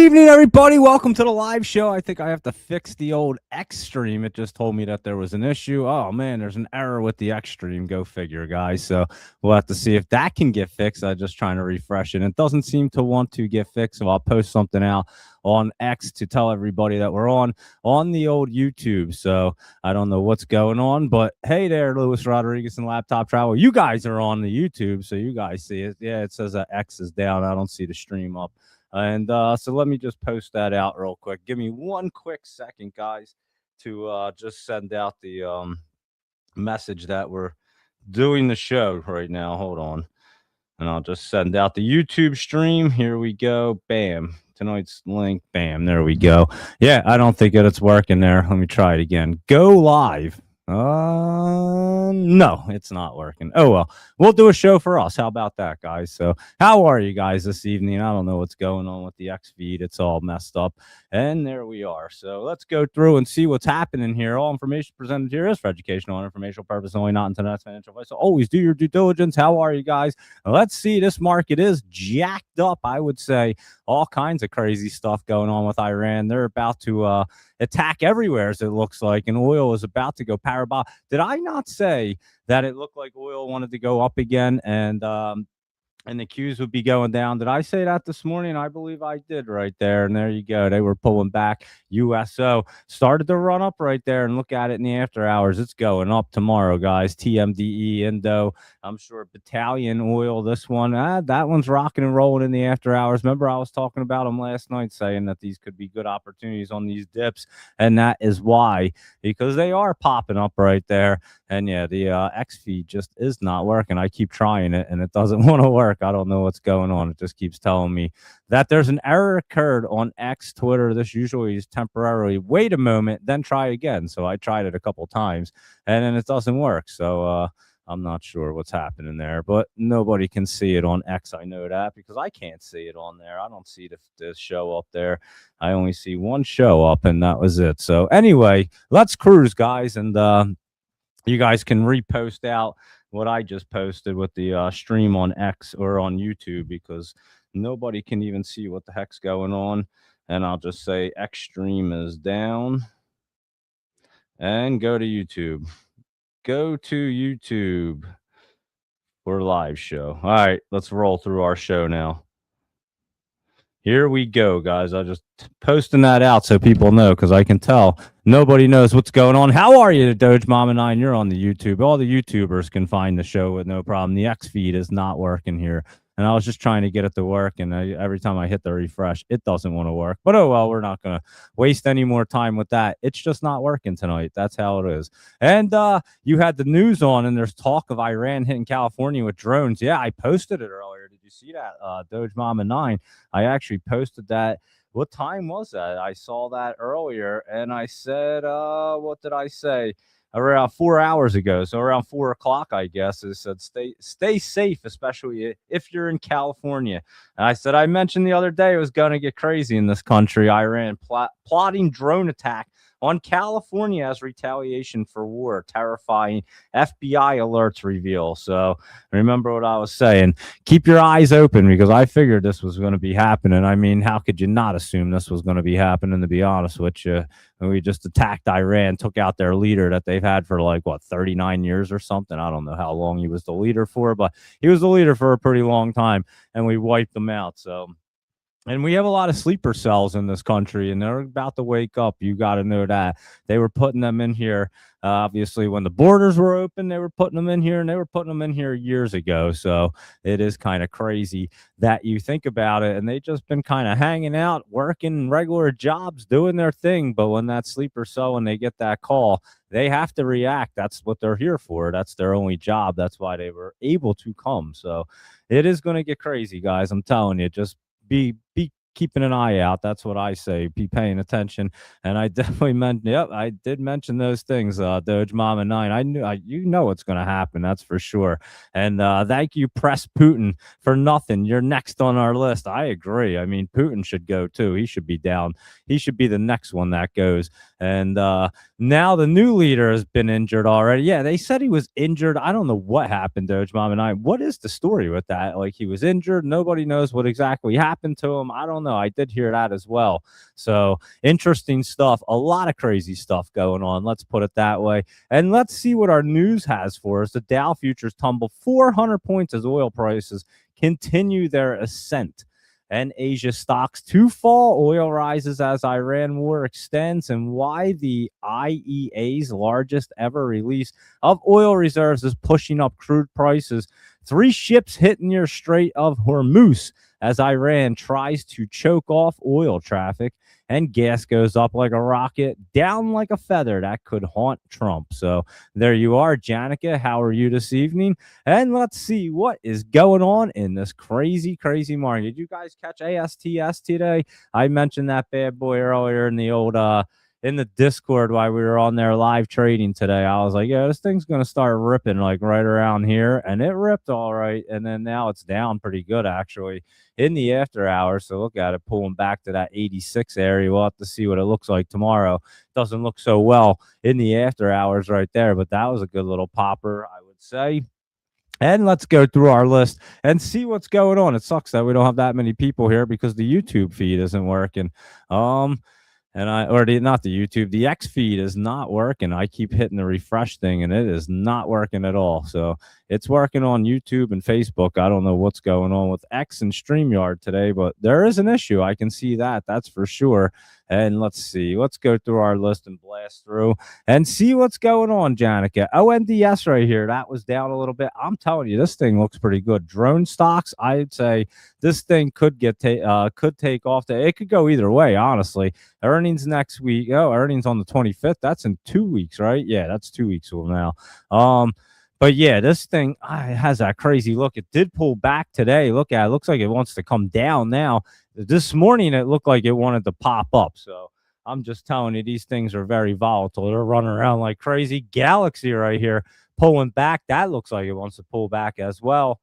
evening, everybody. Welcome to the live show. I think I have to fix the old X stream. It just told me that there was an issue. Oh, man, there's an error with the X stream. Go figure, guys. So we'll have to see if that can get fixed. I'm just trying to refresh it. It doesn't seem to want to get fixed, so I'll post something out on X to tell everybody that we're on the old YouTube. So I don't know what's going on, but hey there, Luis Rodriguez and Laptop Travel. You guys are on the YouTube, so you guys see it. Yeah, it says that X is down. I don't see the stream up. And so let me just post that out real quick. Give me one quick second, guys, to just send out the message that we're doing the show right now. Hold on. And I'll just send out the YouTube stream. Here we go. Bam. Tonight's link. Bam. There we go. Yeah, I don't think that it's working there. Let me try it again. Go live. No, it's not working. Oh, well, we'll do a show for us. How about that, guys? So how are you guys this evening? I don't know what's going on with the X feed. It's all messed up. And there we are. So let's go through and see what's happening here. All information presented here is for educational and informational purpose only, not intended as financial advice. So always do your due diligence. How are you guys? Let's see. This market is jacked up, I would say. All kinds of crazy stuff going on with Iran. They're about to attack everywhere, as it looks like, and oil is about to go parabolic. Did I not say that it looked like oil wanted to go up again and the Qs would be going down? Did I say that this morning? I believe I did right there. And there you go. They were pulling back. USO started to run up right there, and look at it in the after hours. It's going up tomorrow, guys. TMDE, Indo, I'm sure Battalion Oil, this one, that one's rocking and rolling in the after hours. Remember, I was talking about them last night, saying that these could be good opportunities on these dips, and that is why, because they are popping up right there. And yeah, the X feed just is not working. I keep trying it, and it doesn't want to work. I don't know what's going on. It just keeps telling me that there's an error occurred on X, Twitter. This usually is temporarily. Wait a moment, then try again. So I tried it a couple times, and then it doesn't work. So I'm not sure what's happening there, but nobody can see it on X. I know that because I can't see it on there. I don't see the show up there. I only see one show up, and that was it. So anyway, let's cruise, guys, and you guys can repost out what I just posted with the stream on X or on YouTube, because nobody can even see what the heck's going on. And I'll just say X stream is down, and go to YouTube. Go to YouTube for a live show. All right, let's roll through our show now. Here we go, guys. I'm just posting that out so people know, because I can tell nobody knows what's going on. How are you, Doge Mama 9? You're on the YouTube. All the YouTubers can find the show with no problem. The X feed is not working here. And I was just trying to get it to work, and every time I hit the refresh, it doesn't want to work. But oh well, we're not going to waste any more time with that. It's just not working tonight. That's how it is. And you had the news on, and there's talk of Iran hitting California with drones. Yeah, I posted it earlier. Did you see that, Doge Mama 9? I actually posted that. What time was that? I saw that earlier, and I said, what did I say? Around 4 hours ago, so around 4 o'clock, I guess. It said stay safe, especially if you're in California. And I said, I mentioned the other day it was going to get crazy in this country. Iran plotting drone attack on California as retaliation for war. Terrifying FBI alerts reveal. So remember what I was saying. Keep your eyes open, because I figured this was going to be happening. I mean, how could you not assume this was going to be happening, to be honest with you? And we just attacked Iran, took out their leader that they've had for 39 years or something. I don't know how long he was the leader for, but he was the leader for a pretty long time, and we wiped them out. So, and we have a lot of sleeper cells in this country, and they're about to wake up. You got to know that. They were putting them in here. Obviously, when the borders were open, they were putting them in here, and they were putting them in here years ago. So it is kind of crazy that you think about it. And they just been kind of hanging out, working regular jobs, doing their thing. But when that sleeper cell, when they get that call, they have to react. That's what they're here for. That's their only job. That's why they were able to come. So it is going to get crazy, guys. I'm telling you, just be keeping an eye out. That's what I say. Be paying attention. And I definitely meant, yep, I did mention those things, Doge Mama 9. I knew, you know what's going to happen. That's for sure. And thank you, Press Putin, for nothing. You're next on our list. I agree. I mean, Putin should go too. He should be down. He should be the next one that goes. And now the new leader has been injured already. Yeah, they said he was injured. I don't know what happened, Doge Mama 9. What is the story with that? Like, he was injured. Nobody knows what exactly happened to him. I don't don't know. I did hear that as well. So interesting stuff. A lot of crazy stuff going on. Let's put it that way. And let's see what our news has for us. The Dow futures tumble 400 points as oil prices continue their ascent. And Asia stocks to fall. Oil rises as Iran war extends, and why the IEA's largest ever release of oil reserves is pushing up crude prices. 3 ships hit near Strait of Hormuz as Iran tries to choke off oil traffic, and gas goes up like a rocket, down like a feather. That could haunt Trump. So there you are, Janica. How are you this evening? And let's see what is going on in this crazy, crazy market. Did you guys catch ASTS today? I mentioned that bad boy earlier in the old in the Discord while we were on there live trading today. I was like, yeah, this thing's going to start ripping like right around here. And it ripped all right. And then now it's down pretty good, actually, in the after hours. So look at it pulling back to that 86 area. We'll have to see what it looks like tomorrow. Doesn't look so well in the after hours right there. But that was a good little popper, I would say. And let's go through our list and see what's going on. It sucks that we don't have that many people here because the YouTube feed isn't working. Not the YouTube, the X feed is not working. I keep hitting the refresh thing and it is not working at all. So it's working on YouTube and Facebook. I don't know what's going on with X and StreamYard today, but there is an issue. I can see that. That's for sure. And let's see. Let's go through our list and blast through and see what's going on, Janica. ONDS right here. That was down a little bit. I'm telling you, this thing looks pretty good. Drone stocks, I'd say this thing could could take off. It could go either way, honestly. Earnings next week. Oh, earnings on the 25th. That's in 2 weeks, right? Yeah, that's 2 weeks from now. But yeah, this thing it has that crazy look. It did pull back today. Look at it. It looks like it wants to come down now. This morning, it looked like it wanted to pop up. So I'm just telling you, these things are very volatile. They're running around like crazy. Galaxy right here pulling back. That looks like it wants to pull back as well.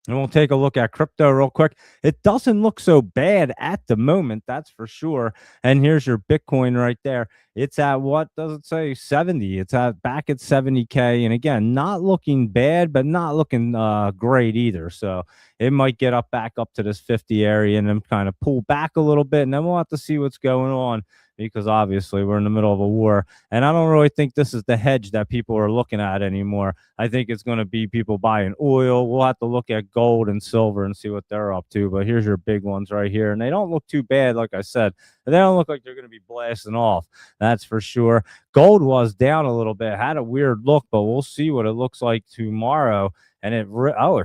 And we'll take a look at crypto real quick. It doesn't look so bad at the moment, that's for sure. And here's your Bitcoin right there. It's at, what does it say? 70. It's back at 70K. And again, not looking bad, but not looking great either. So it might get back up to this 50 area and then kind of pull back a little bit. And then we'll have to see what's going on, because obviously we're in the middle of a war. And I don't really think this is the hedge that people are looking at anymore. I think it's going to be people buying oil. We'll have to look at gold and silver and see what they're up to. But here's your big ones right here. And they don't look too bad, like I said. They don't look like they're going to be blasting off. That's for sure. Gold was down a little bit. Had a weird look, but we'll see what it looks like tomorrow. And it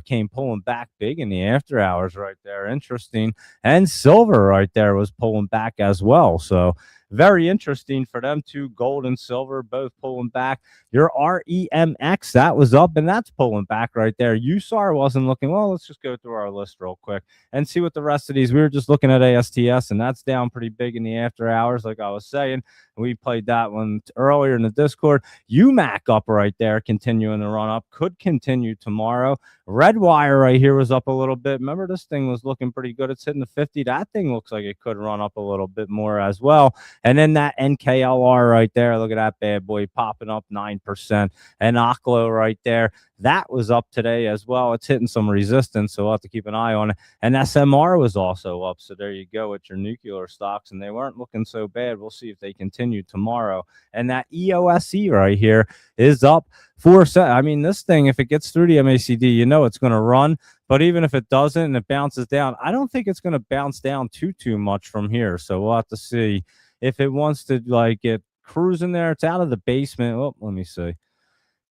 came pulling back big in the after hours right there. Interesting. And silver right there was pulling back as well. So very interesting for them too. Gold and silver both pulling back. Your REMX, that was up and that's pulling back right there. USAR wasn't looking well. Let's just go through our list real quick and see what the rest of these. We were just looking at ASTS and that's down pretty big in the after hours, like I was saying. We played that one earlier in the Discord. UMAC up right there, continuing to run up. Could continue tomorrow. Redwire right here was up a little bit. Remember, this thing was looking pretty good. It's hitting the 50. That thing looks like it could run up a little bit more as well. And then that NKLR right there, look at that bad boy popping up 9%. And Oklo right there, that was up today as well. It's hitting some resistance, so we'll have to keep an eye on it. And SMR was also up. So there you go with your nuclear stocks, and they weren't looking so bad. We'll see if they continue tomorrow. And that EOSE right here is up 4%. I mean, this thing, if it gets through the MACD, you know it's going to run. But even if it doesn't and it bounces down, I don't think it's going to bounce down too much from here. So we'll have to see if it wants to like get cruising there. It's out of the basement. Oh, let me see.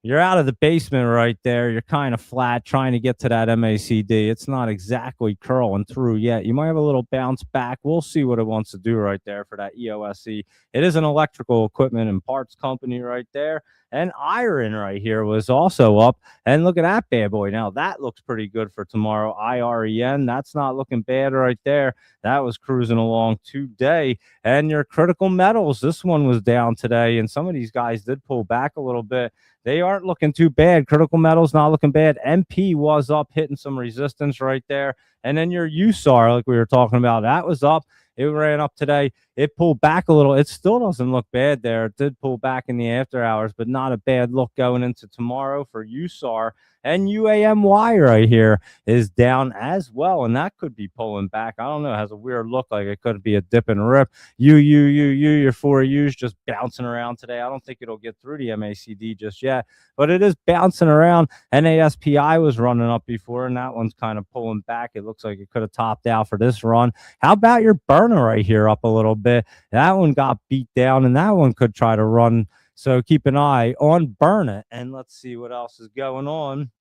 You're out of the basement right there. You're kind of flat trying to get to that MACD. It's not exactly curling through yet. You might have a little bounce back. We'll see what it wants to do right there for that EOSE. It is an electrical equipment and parts company right there. And iron right here was also up. And look at that bad boy. Now, that looks pretty good for tomorrow. IREN, that's not looking bad right there. That was cruising along today. And your critical metals, this one was down today. And some of these guys did pull back a little bit. They aren't looking too bad. Critical metals not looking bad. MP was up, hitting some resistance right there. And then your USAR, like we were talking about, that was up. It ran up today. it pulled back a little. It still doesn't look bad there. It did pull back in the after hours, but not a bad look going into tomorrow for USAR. And UAMY right here is down as well, and that could be pulling back. I don't know. It has a weird look, like it could be a dip and rip. Your 4U's just bouncing around today. I don't think it'll get through the MACD just yet, but it is bouncing around. NASPI was running up before, and that one's kind of pulling back. It looks like it could have topped out for this run. How about your burner right here up a little bit? That one got beat down, and that one could try to run. So keep an eye on Burn. And let's see what else is going on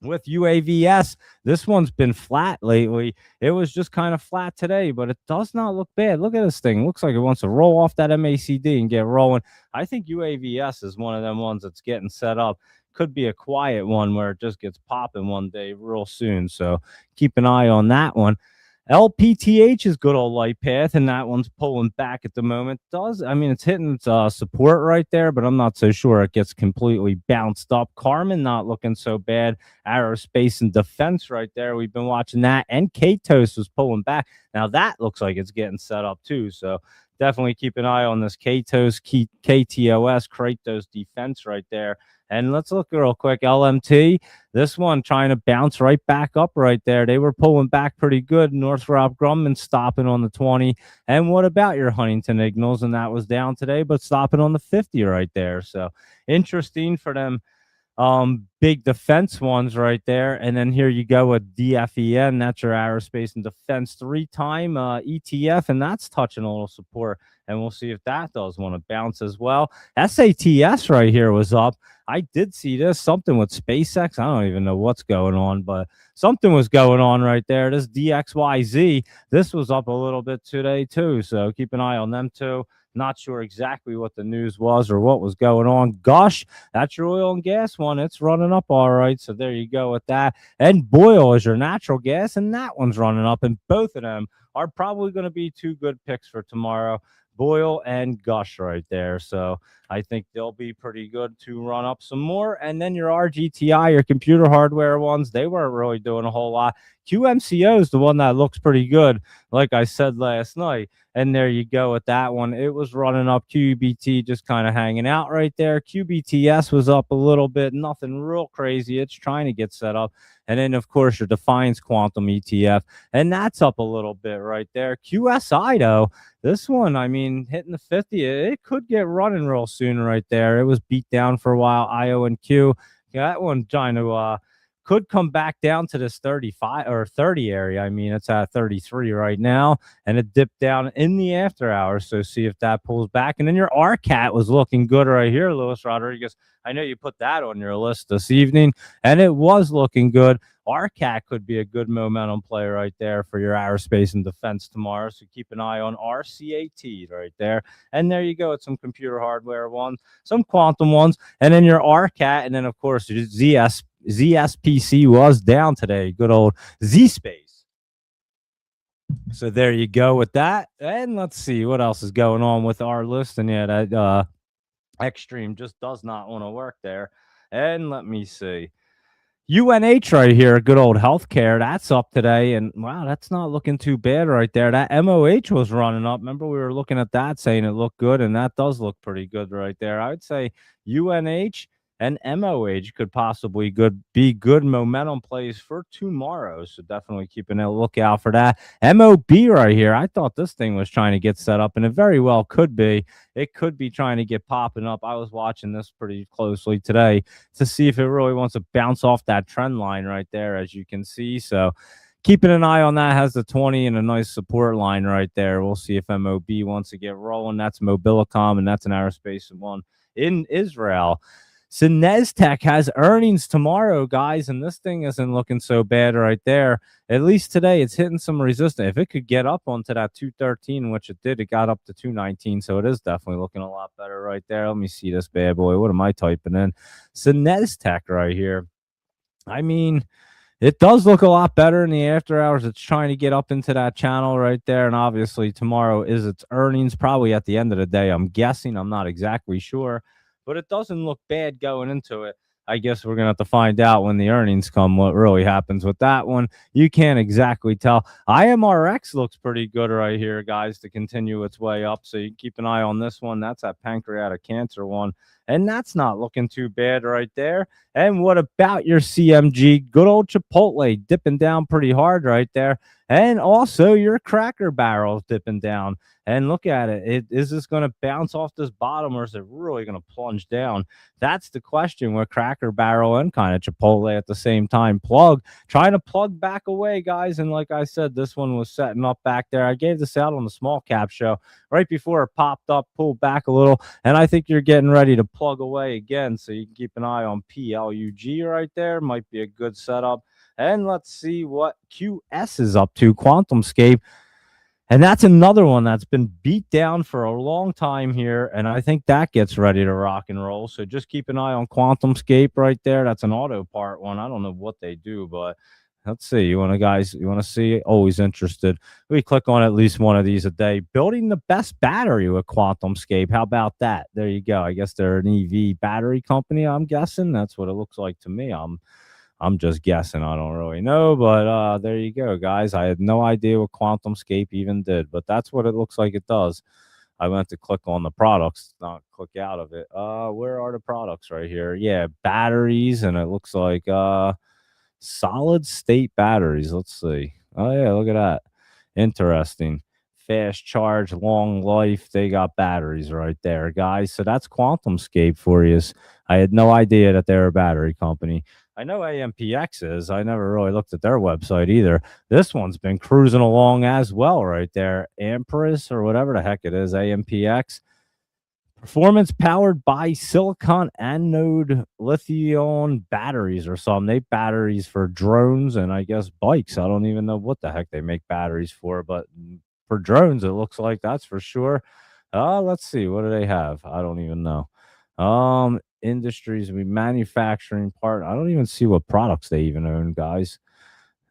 with UAVS. This one's been flat lately. It was just kind of flat today, but it does not look bad. Look at this thing. It looks like it wants to roll off that MACD and get rolling. I think UAVS is one of them ones that's getting set up. Could be a quiet one where it just gets popping one day real soon. So keep an eye on that one. LPTH is good old light path, and that one's pulling back at the moment. It's hitting its support right there, but I'm not so sure it gets completely bounced up. Carmen not looking so bad. Aerospace and defense right there. We've been watching that, and Katos was pulling back. Now that looks like it's getting set up too. So definitely keep an eye on this KTOS, Kratos defense right there. And let's look real quick. LMT, this one trying to bounce right back up right there. They were pulling back pretty good. Northrop Grumman stopping on the 20. And what about your Huntington Ignals? And that was down today, but stopping on the 50 right there. So interesting for them. Big defense ones right there. And then here you go with DFEN. That's your aerospace and defense 3-time ETF, and that's touching a little support. And we'll see if that does want to bounce as well. SATS right here was up. I did see this, something with SpaceX. I don't even know what's going on, but something was going on right there. This DXYZ, this was up a little bit today too. So keep an eye on them too. Not sure exactly what the news was or what was going on. Gosh, that's your oil and gas one. It's running up all right. So there you go with that. And Boyle is your natural gas, and that one's running up. And both of them are probably going to be two good picks for tomorrow. Boyle and Gush right there. So I think they'll be pretty good to run up some more. And then your RGTI, your computer hardware ones, they weren't really doing a whole lot. QMCO is the one that looks pretty good, like I said last night. And there you go with that one. It was running up. QBT just kind of hanging out right there. QBTS was up a little bit. Nothing real crazy. It's trying to get set up. And then, of course, your Defiance Quantum ETF. And that's up a little bit right there. QSI, though, this one, hitting the 50, it could get running real soon right there. It was beat down for a while. IO and Q. That one trying to could come back down to this 35 or 30 area. It's at 33 right now, and it dipped down in the after hours. So see if that pulls back. And then your RCAT was looking good right here, Luis Rodriguez. I know you put that on your list this evening, and it was looking good. RCAT could be a good momentum play right there for your aerospace and defense tomorrow. So keep an eye on RCAT right there. And there you go. It's some computer hardware ones, some quantum ones, and then your RCAT, and then, of course, your ZSPC was down today. Good old Z-Space. So there you go with that. And let's see what else is going on with our list. And yeah, that Extreme just does not want to work there. And let me see. UNH right here, good old healthcare. That's up today. And wow, that's not looking too bad right there. That MOH was running up. Remember, we were looking at that saying it looked good, and that does look pretty good right there. I would say UNH and MOH could possibly be good momentum plays for tomorrow. So definitely keeping a lookout for that. MOB right here. I thought this thing was trying to get set up, and it very well could be. It could be trying to get popping up. I was watching this pretty closely today to see if it really wants to bounce off that trend line right there, as you can see. So keeping an eye on that. Has the 20 and a nice support line right there. We'll see if MOB wants to get rolling. That's Mobilicom, and that's an aerospace one in Israel. Sinestech has earnings tomorrow, guys, and this thing isn't looking so bad right there. At least today, it's hitting some resistance. If it could get up onto that 213, which it did, it got up to 219, so it is definitely looking a lot better right there. Let me see this bad boy. What am I typing in? Sinestech right here. It does look a lot better in the after hours. It's trying to get up into that channel right there, and obviously tomorrow is its earnings, probably at the end of the day, I'm guessing. I'm not exactly sure. But it doesn't look bad going into it. I guess we're gonna have to find out when the earnings come what really happens with that one. You can't exactly tell. IMRX looks pretty good right here, guys, to continue its way up. So you can keep an eye on this one. That's that pancreatic cancer one. And that's not looking too bad right there. And what about your CMG? Good old Chipotle dipping down pretty hard right there. And also your Cracker Barrel dipping down. And look at it. Is this going to bounce off this bottom, or is it really going to plunge down? That's the question with Cracker Barrel and kind of Chipotle at the same time. Trying to plug back away, guys. And like I said, this one was setting up back there. I gave this out on the small cap show right before it popped up, pulled back a little. And I think you're getting ready to plug away again. So you can keep an eye on PLUG right there. Might be a good setup. And let's see what QS is up to, QuantumScape. And that's another one that's been beat down for a long time here. And I think that gets ready to rock and roll. So just keep an eye on QuantumScape right there. That's an auto part one. I don't know what they do, but let's see. You want to see? Always interested. We click on at least one of these a day. Building the best battery with QuantumScape. How about that? There you go. I guess they're an EV battery company, I'm guessing. That's what it looks like to me. I'm just guessing. I don't really know, but there you go, guys. I had no idea what QuantumScape even did, but that's what it looks like it does. I went to click on the products, not click out of it. Where are the products right here? Yeah, batteries, and it looks like solid state batteries. Let's see. Oh yeah, look at that. Interesting. Fast charge, long life. They got batteries right there, guys. So that's QuantumScape for you. I had no idea that they're a battery company. I know AMPX is. I never really looked at their website either. This one's been cruising along as well right there. Amperis or whatever the heck it is, AMPX. Performance powered by silicon anode lithium batteries or something. They batteries for drones and I guess bikes. I don't even know what the heck they make batteries for, but for drones, it looks like that's for sure. Let's see. What do they have? I don't even know. Industries, we manufacturing part. I don't even see what products they even own, guys.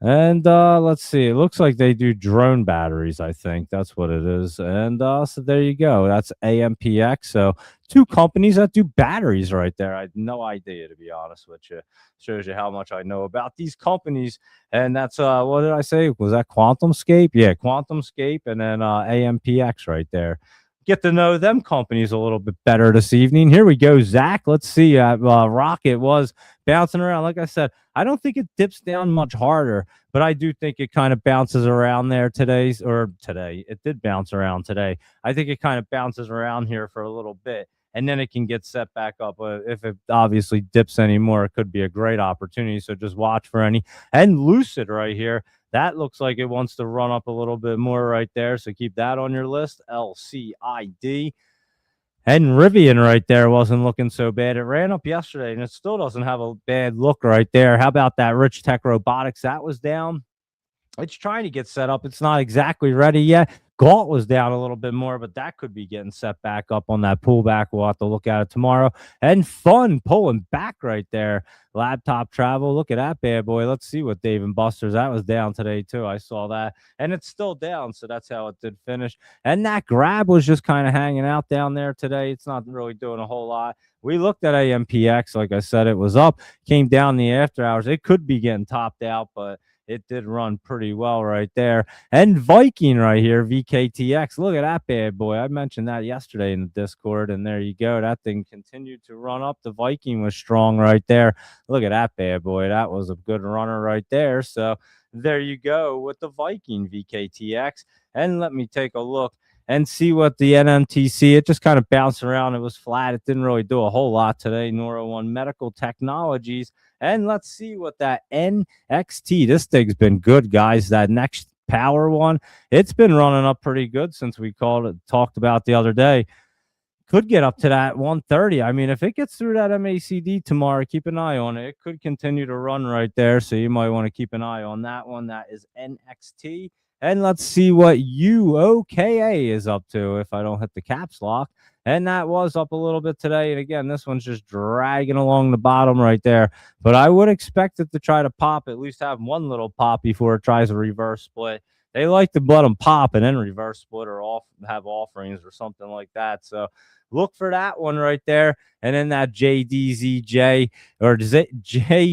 And let's see. It looks like they do drone batteries. I think that's what it is. And so there you go. That's AMPX. So two companies that do batteries right there. I had no idea, to be honest with you. Shows you how much I know about these companies. And that's what did I say? Was that QuantumScape? Yeah, QuantumScape, and then AMPX right there. Get to know them companies a little bit better this evening. Here we go, Zach. Let's see. Rocket was bouncing around. Like I said, I don't think it dips down much harder, but I do think it kind of bounces around there today. It did bounce around today. I think it kind of bounces around here for a little bit, and then it can get set back up. If it obviously dips anymore, it could be a great opportunity. So just watch for any. And Lucid right here. That looks like it wants to run up a little bit more right there. So keep that on your list. LCID. And Rivian right there wasn't looking so bad. It ran up yesterday, and it still doesn't have a bad look right there. How about that Rich Tech Robotics? That was down. It's trying to get set up. It's not exactly ready yet. Galt was down a little bit more, but that could be getting set back up on that pullback. We'll have to look at it tomorrow. And Fun pulling back right there. Laptop Travel. Look at that bad boy. Let's see what Dave and Buster's. That was down today, too. I saw that. And it's still down, so that's how it did finish. And that Grab was just kind of hanging out down there today. It's not really doing a whole lot. We looked at AMPX. Like I said, it was up. Came down the after hours. It could be getting topped out, but it did run pretty well right there. And Viking right here, VKTX. Look at that bad boy. I mentioned that yesterday in the Discord, and there you go. That thing continued to run up. The Viking was strong right there. Look at that bad boy. That was a good runner right there. So there you go with the Viking VKTX. And let me take a look and see what the NMTC, it just kind of bounced around. It was flat. It didn't really do a whole lot today. Nora One Medical Technologies. And let's see what that NXT, this thing's been good, guys. That next power one, it's been running up pretty good since we talked about the other day. Could get up to that 130. I mean, if it gets through that MACD tomorrow, keep an eye on it. It could continue to run right there. So you might want to keep an eye on that one. That is NXT. And let's see what UOKA is up to if I don't hit the caps lock. And that was up a little bit today. And again, this one's just dragging along the bottom right there. But I would expect it to try to pop, at least have one little pop before it tries a reverse split. They like to let them pop and then reverse split or have offerings or something like that. So look for that one right there. And then that JDZJ or JDZG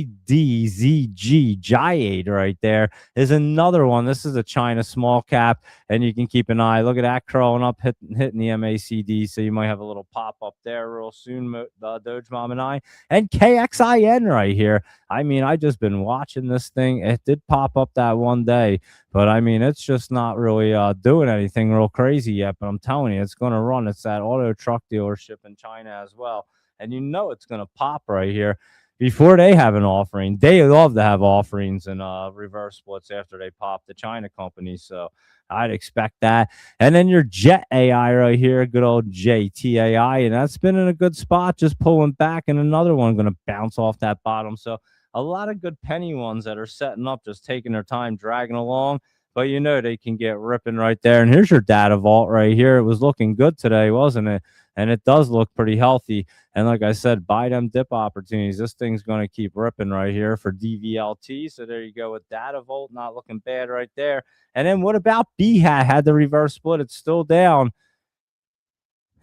Giade right there is another one. This is a China small cap, and you can keep an eye. Look at that crawling up, hitting the MACD. So you might have a little pop up there real soon, Doge Mom and I. And KXIN right here. I mean, I just been watching this thing. It did pop up that one day, but I mean, it's just not really doing anything real crazy yet. But I'm telling you, it's going to run. It's that auto truck dealership in China as well. And you know it's going to pop right here before they have an offering. They love to have offerings and reverse splits after they pop the China companies. So I'd expect that. And then your Jet AI right here, good old JTAI, and that's been in a good spot, just pulling back, and another one going to bounce off that bottom. So a lot of good penny ones that are setting up, just taking their time, dragging along. But you know they can get ripping right there. And here's your data vault right here. It was looking good today, wasn't it? And it does look pretty healthy. And like I said, buy them dip opportunities. This thing's going to keep ripping right here for DVLT. So there you go with data vault, not looking bad right there. And then what about BHAT? Had the reverse split. It's still down.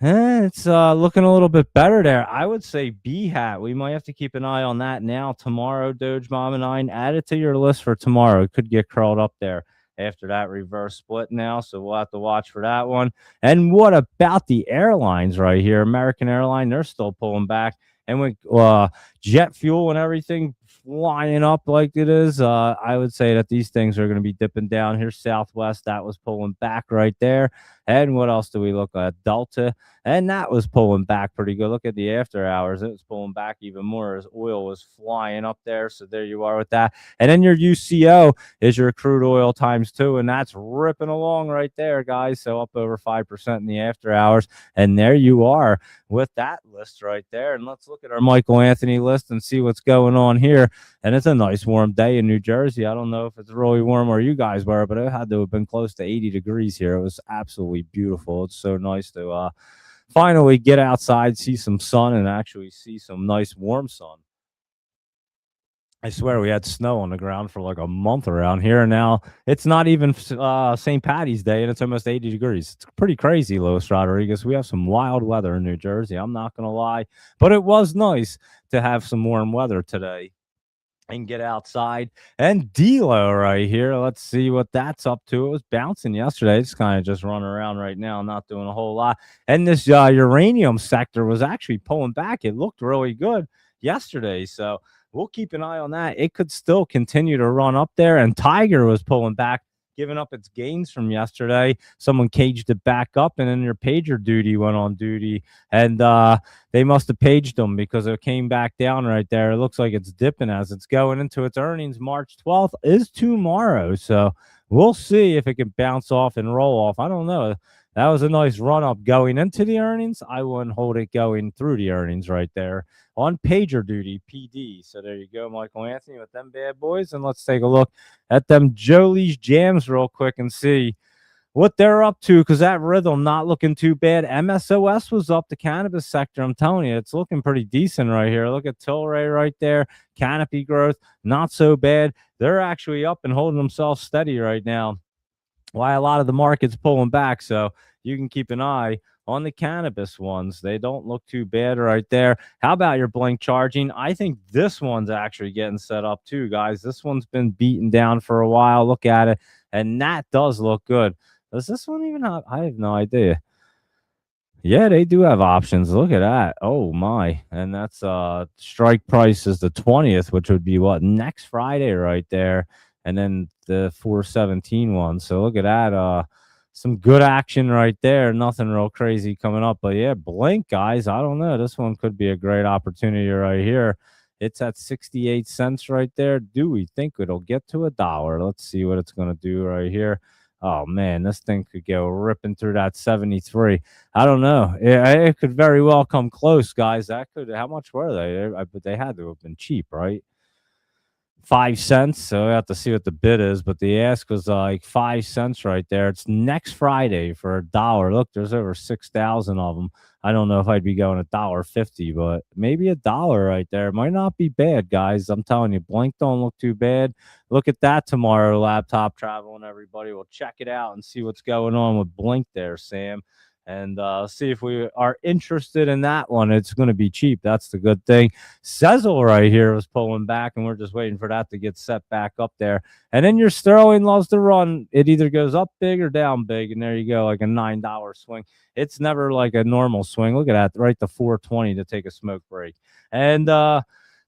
It's looking a little bit better there. I would say BHAT. We might have to keep an eye on that now. Tomorrow, Doge Mom and I, add it to your list for tomorrow. It could get curled up there after that reverse split now. So we'll have to watch for that one. And what about the airlines right here? American Airline, they're still pulling back. And with jet fuel and everything flying up like it is, I would say that these things are going to be dipping down. Here's Southwest. That was pulling back right there. And what else do we look at? Delta. And that was pulling back pretty good. Look at the after hours. It was pulling back even more as oil was flying up there. So there you are with that. And then your UCO is your crude oil times 2. And that's ripping along right there, guys. So up over 5% in the after hours. And there you are with that list right there. And let's look at our Michael Anthony list and see what's going on here. And it's a nice warm day in New Jersey. I don't know if it's really warm where you guys were, but it had to have been close to 80 degrees here. It was absolutely beautiful. It's so nice to finally get outside, see some sun, and actually see some nice warm sun. I swear we had snow on the ground for like a month around here, and now it's not even St. Patty's Day, and it's almost 80 degrees. It's pretty crazy, Luis Rodriguez. We have some wild weather in New Jersey. I'm not going to lie, but it was nice to have some warm weather today and get outside. And D-Lo right here, let's see what that's up to. It was bouncing yesterday. It's kind of just running around right now, not doing a whole lot. And this uranium sector was actually pulling back. It looked really good yesterday. So we'll keep an eye on that. It could still continue to run up there. And Tiger was pulling back, giving up its gains from yesterday. Someone caged it back up, and then your pager duty went on duty. And they must have paged them because it came back down right there. It looks like it's dipping as it's going into its earnings. March 12th is tomorrow. So we'll see if it can bounce off and roll off. I don't know. That was a nice run up going into the earnings. I wouldn't hold it going through the earnings right there on pager duty, PD. So there you go, Michael Anthony with them bad boys. And let's take a look at them Jolie's Jams real quick and see what they're up to, because that rhythm not looking too bad. MSOS was up, the cannabis sector. I'm telling you, it's looking pretty decent right here. Look at Tilray right there. Canopy growth, not so bad. They're actually up and holding themselves steady right now. Why a lot of the market's pulling back. So you can keep an eye on the cannabis ones. They don't look too bad right there. How about your Blink charging? I think this one's actually getting set up too, guys. This one's been beaten down for a while. Look at it. And that does look good. Does this one even have? I have no idea. Yeah, they do have options. Look at that. Oh my. And that's strike price is the 20th, which would be what, next Friday right there. And then the 417 one. So look at that. Some good action right there. Nothing real crazy coming up. But yeah, Blink, guys. I don't know. This one could be a great opportunity right here. It's at 68 cents right there. Do we think it'll get to $1? Let's see what it's going to do right here. Oh man, this thing could go ripping through that 73. I don't know. It could very well come close, guys. That could. How much were they? But they had to have been cheap, right? 5 cents. So we have to see what the bid is. But the ask was like 5 cents right there. It's next Friday for $1. Look, there's over 6,000 of them. I don't know if I'd be going $1.50, but maybe $1 right there. It might not be bad, guys. I'm telling you, Blink don't look too bad. Look at that tomorrow, laptop traveling, everybody. We'll check it out and see what's going on with Blink there, Sam. and see if we are interested in that one. It's going to be cheap. That's the good thing. Sezzle right here was pulling back, and we're just waiting for that to get set back up there. And then your Sterling loves to run. It either goes up big or down big, and there you go, like a $9 swing. It's never like a normal swing. Look at that, right to 420 to take a smoke break. And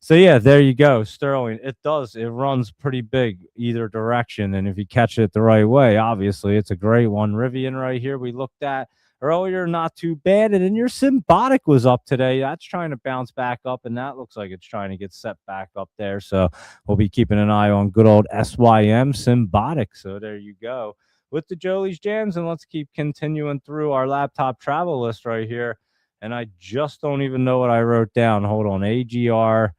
so yeah, there you go. Sterling. It runs pretty big either direction. And if you catch it the right way, obviously it's a great one. Rivian right here we looked at earlier, not too bad. And then your Symbiotic was up today. That's trying to bounce back up, and that looks like it's trying to get set back up there. So we'll be keeping an eye on good old SYM Symbiotic. So there you go with the Jolie's Jams. And let's keep continuing through our laptop travel list right here. And I just don't even know what I wrote down. Hold on. AGR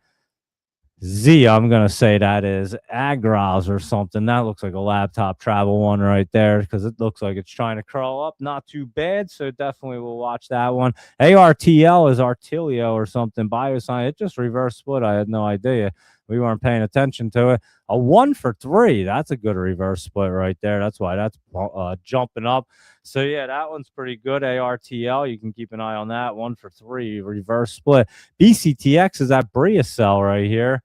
Z, I'm going to say that is Agros or something. That looks like a laptop travel one right there because it looks like it's trying to crawl up. Not too bad, so definitely we'll watch that one. ARTL is Artilio or something. Bioscience, it just reverse split. I had no idea. We weren't paying attention to it. A 1 for 3. That's a good reverse split right there. That's why that's jumping up. So, yeah, that one's pretty good. ARTL, you can keep an eye on that. 1 for 3, reverse split. BCTX is that Briacell right here.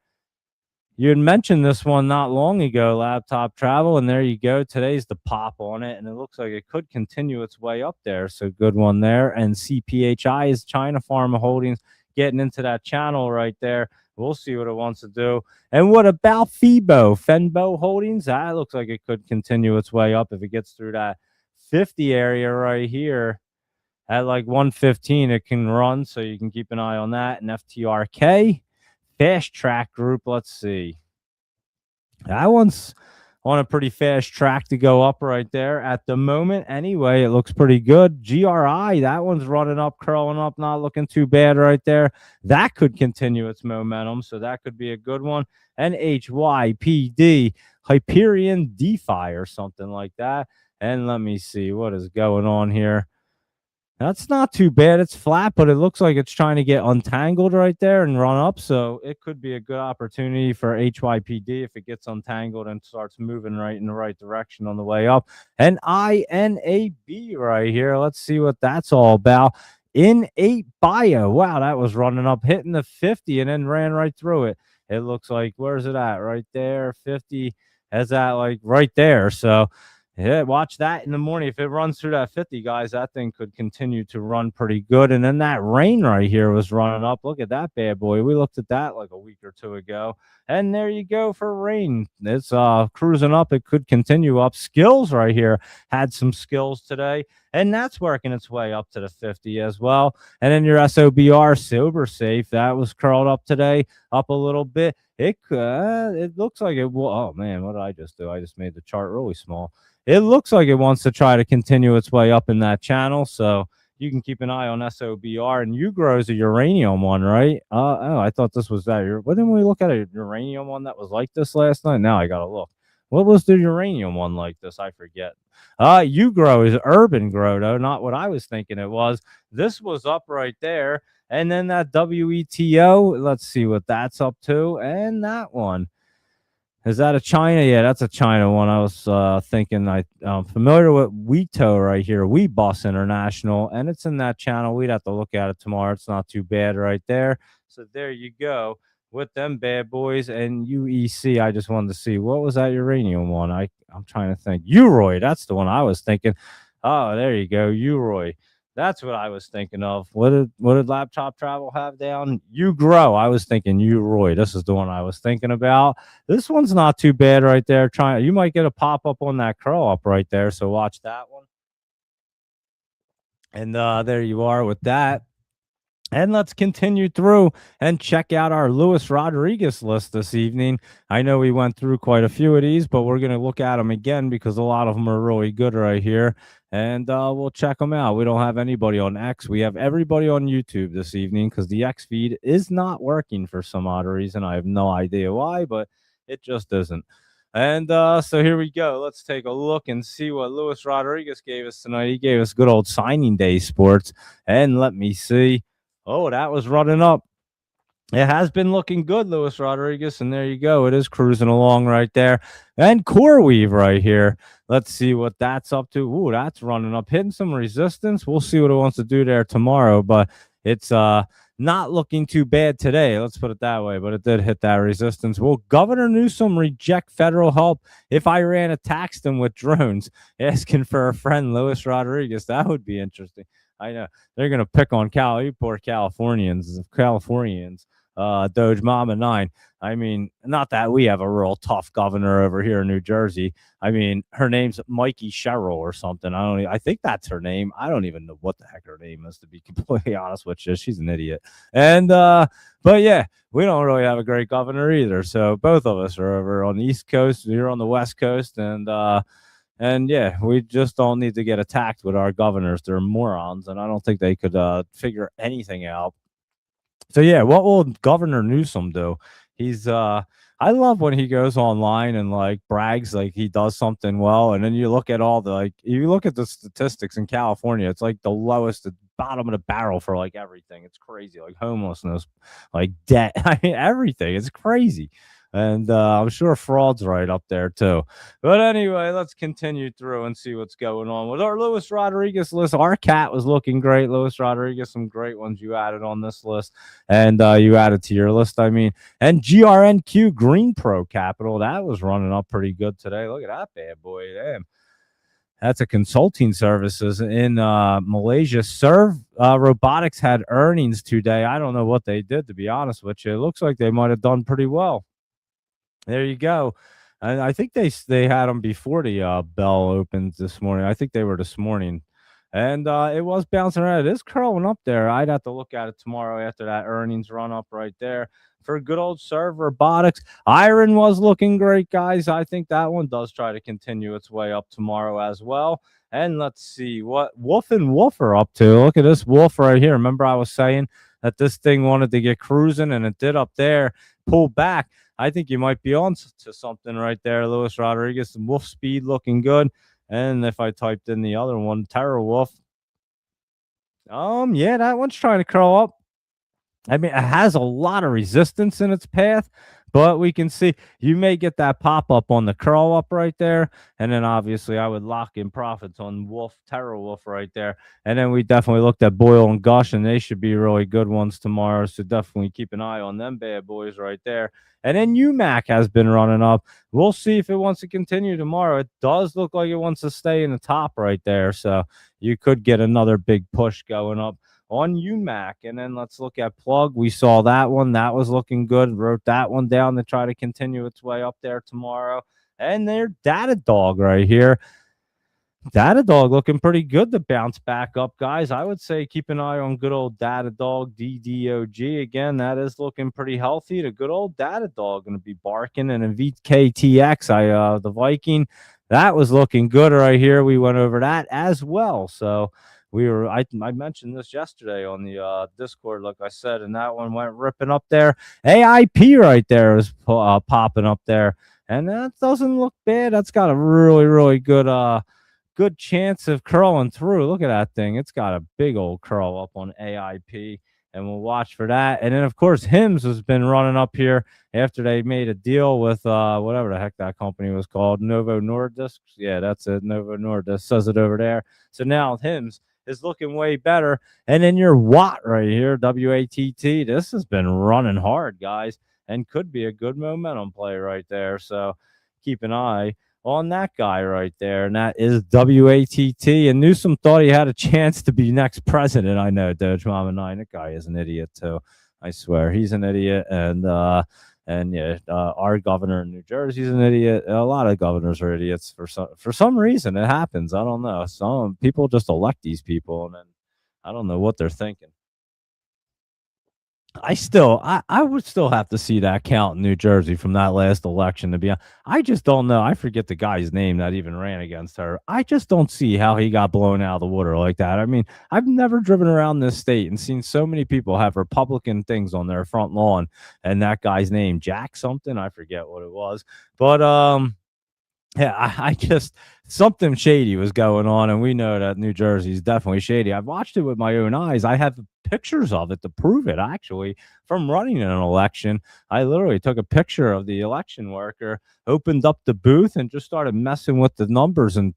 You had mentioned this one not long ago, laptop travel, and there you go. Today's the pop on it, and it looks like it could continue its way up there. So good one there. And CPHI is China Pharma Holdings getting into that channel right there. We'll see what it wants to do. And what about Fenbo Holdings? That looks like it could continue its way up if it gets through that 50 area right here. At like 115, it can run, so you can keep an eye on that. And FTRK. Fast track group, let's see. That one's on a pretty fast track to go up right there at the moment. Anyway, it looks pretty good. GRI, that one's running up, curling up, not looking too bad right there. That could continue its momentum, so that could be a good one. And HYPD, Hyperion DeFi or something like that. And let me see what is going on here. That's not too bad. It's flat, but it looks like it's trying to get untangled right there and run up. So it could be a good opportunity for HYPD if it gets untangled and starts moving right in the right direction on the way up. And INAB right here. Let's see what that's all about. In8 Bio. Wow, that was running up, hitting the 50 and then ran right through it. It looks like, where's it at? Right there. 50 has that like right there. So yeah, watch that in the morning. If it runs through that 50, guys, that thing could continue to run pretty good. And then that rain right here was running up. Look at that bad boy. We looked at that like a week or two ago. And there you go for rain. It's cruising up. It could continue up. Skills right here had some skills today. And that's working its way up to the 50 as well. And then your SOBR Sober Safe, that was curled up today, up a little bit. It looks like it will. Oh, man, what did I just do? I just made the chart really small. It looks like it wants to try to continue its way up in that channel. So you can keep an eye on SOBR. And Ugro is a uranium one, right? Oh, I thought this was that. What didn't we look at a uranium one that was like this last night? Now I got to look. What was the uranium one like this? I forget. Ugro is urban grow, though, not what I was thinking it was. This was up right there. And then that WETO, let's see what that's up to. And that one. Is that a China? Yeah, that's a China one. I was thinking I'm familiar with Weto right here, WeBus International, and it's in that channel. We'd have to look at it tomorrow. It's not too bad right there. So there you go with them bad boys. And UEC, I just wanted to see, what was that uranium one? I'm trying to think. Uroy, that's the one I was thinking. Oh, there you go, Uroy. That's what I was thinking of. What did Laptop Travel have down? You Grow. I was thinking Roy. This is the one I was thinking about. This one's not too bad right there. You might get a pop up on that curl up right there. So watch that one. And there you are with that. And let's continue through and check out our Luis Rodriguez list this evening. I know we went through quite a few of these, but we're going to look at them again because a lot of them are really good right here. And we'll check them out. We don't have anybody on X. We have everybody on YouTube this evening because the X feed is not working for some odd reason. I have no idea why, but it just isn't. And so here we go. Let's take a look and see what Luis Rodriguez gave us tonight. He gave us good old signing day sports. And let me see. Oh, that was running up. It has been looking good, Luis Rodriguez, and there you go. It is cruising along right there. And CoreWeave right here. Let's see what that's up to. Ooh, that's running up, hitting some resistance. We'll see what it wants to do there tomorrow, but it's not looking too bad today. Let's put it that way. But it did hit that resistance. Will Governor Newsom reject federal help if Iran attacks them with drones? Asking for a friend, Luis Rodriguez. That would be interesting. I know they're gonna pick on you poor Californians. Doge Mama 9. I mean, not that we have a real tough governor over here in New Jersey. I mean, her name's Mikey Sherrill or something. I think that's her name. I don't even know what the heck her name is, to be completely honest with you. She's an idiot. And but yeah, we don't really have a great governor either. So both of us are over on the East Coast. You're on the West Coast, and yeah, we just don't need to get attacked with our governors. They're morons, and I don't think they could figure anything out. So yeah, what will Governor Newsom do? He's I love when he goes online and like brags like he does something well, and then you look at all the you look at the statistics in California, it's like the lowest, the bottom of the barrel for like everything. It's crazy, like homelessness, like debt, I mean everything. It's crazy. And I'm sure fraud's right up there too. But anyway, let's continue through and see what's going on with our Luis Rodriguez list. Our cat was looking great. Luis Rodriguez, some great ones you added on this list, and you added to your list. I mean, and GRNQ Green Pro Capital, that was running up pretty good today. Look at that bad boy. Damn. That's a consulting services in Malaysia. Serve Robotics had earnings today. I don't know what they did, to be honest with you. It looks like they might have done pretty well. There you go. And I think they had them before the bell opened this morning. I think they were this morning, and it was bouncing around. It is curling up there. I'd have to look at it tomorrow after that earnings run up right there for good old Serve Robotics. Iron was looking great, guys. I think that one does try to continue its way up tomorrow as well. And let's see what Wolf and Wolf are up to. Look at this Wolf right here. Remember, I was saying that this thing wanted to get cruising, and it did up there, pull back. I think you might be on to something right there, Luis Rodriguez. Wolf speed looking good. And if I typed in the other one, Terror Wolf, yeah, that one's trying to curl up. I mean, it has a lot of resistance in its path, but we can see you may get that pop up on the curl up right there. And then obviously I would lock in profits on Wolf, Terror Wolf right there. And then we definitely looked at Boyle and Gush, and they should be really good ones tomorrow. So definitely keep an eye on them bad boys right there. And then UMAC has been running up. We'll see if it wants to continue tomorrow. It does look like it wants to stay in the top right there. So you could get another big push going up on UMAC. And then let's look at Plug. We saw that one. That was looking good. Wrote that one down to try to continue its way up there tomorrow. And their Datadog right here. Datadog looking pretty good to bounce back up, guys. I would say keep an eye on good old Datadog, DDOG. Again, that is looking pretty healthy. The good old Datadog going to be barking. And in VKTX, the Viking, that was looking good right here. We went over that as well. So I mentioned this yesterday on the Discord, like I said, and that one went ripping up there. AIP right there is popping up there. And that doesn't look bad. That's got a really, really good chance of curling through. Look at that thing. It's got a big old curl up on AIP, and we'll watch for that. And then, of course, HIMS has been running up here after they made a deal with whatever the heck that company was called, Novo Nordisk. Yeah, that's it. Novo Nordisk says it over there. So now HIMS is looking way better. And then your Watt right here, WATT, this has been running hard, guys, and could be a good momentum play right there. So keep an eye on that guy right there, and that is WATT. And Newsom thought he had a chance to be next president. I know, Doge Mama 9. That guy is an idiot too. I swear, he's an idiot. And yeah, our governor in New Jersey is an idiot. A lot of governors are idiots for some reason. It happens. I don't know. Some people just elect these people, and then I don't know what they're thinking. I would still have to see that count in New Jersey from that last election, to be honest. I just don't know. I forget the guy's name that even ran against her. I just don't see how he got blown out of the water like that. I mean, I've never driven around this state and seen so many people have Republican things on their front lawn, and that guy's name, Jack something, I forget what it was. But Yeah, I just something shady was going on, and we know that New Jersey is definitely shady. I've watched it with my own eyes. I have pictures of it to prove it, actually, from running in an election. I literally took a picture of the election worker, opened up the booth, and just started messing with the numbers and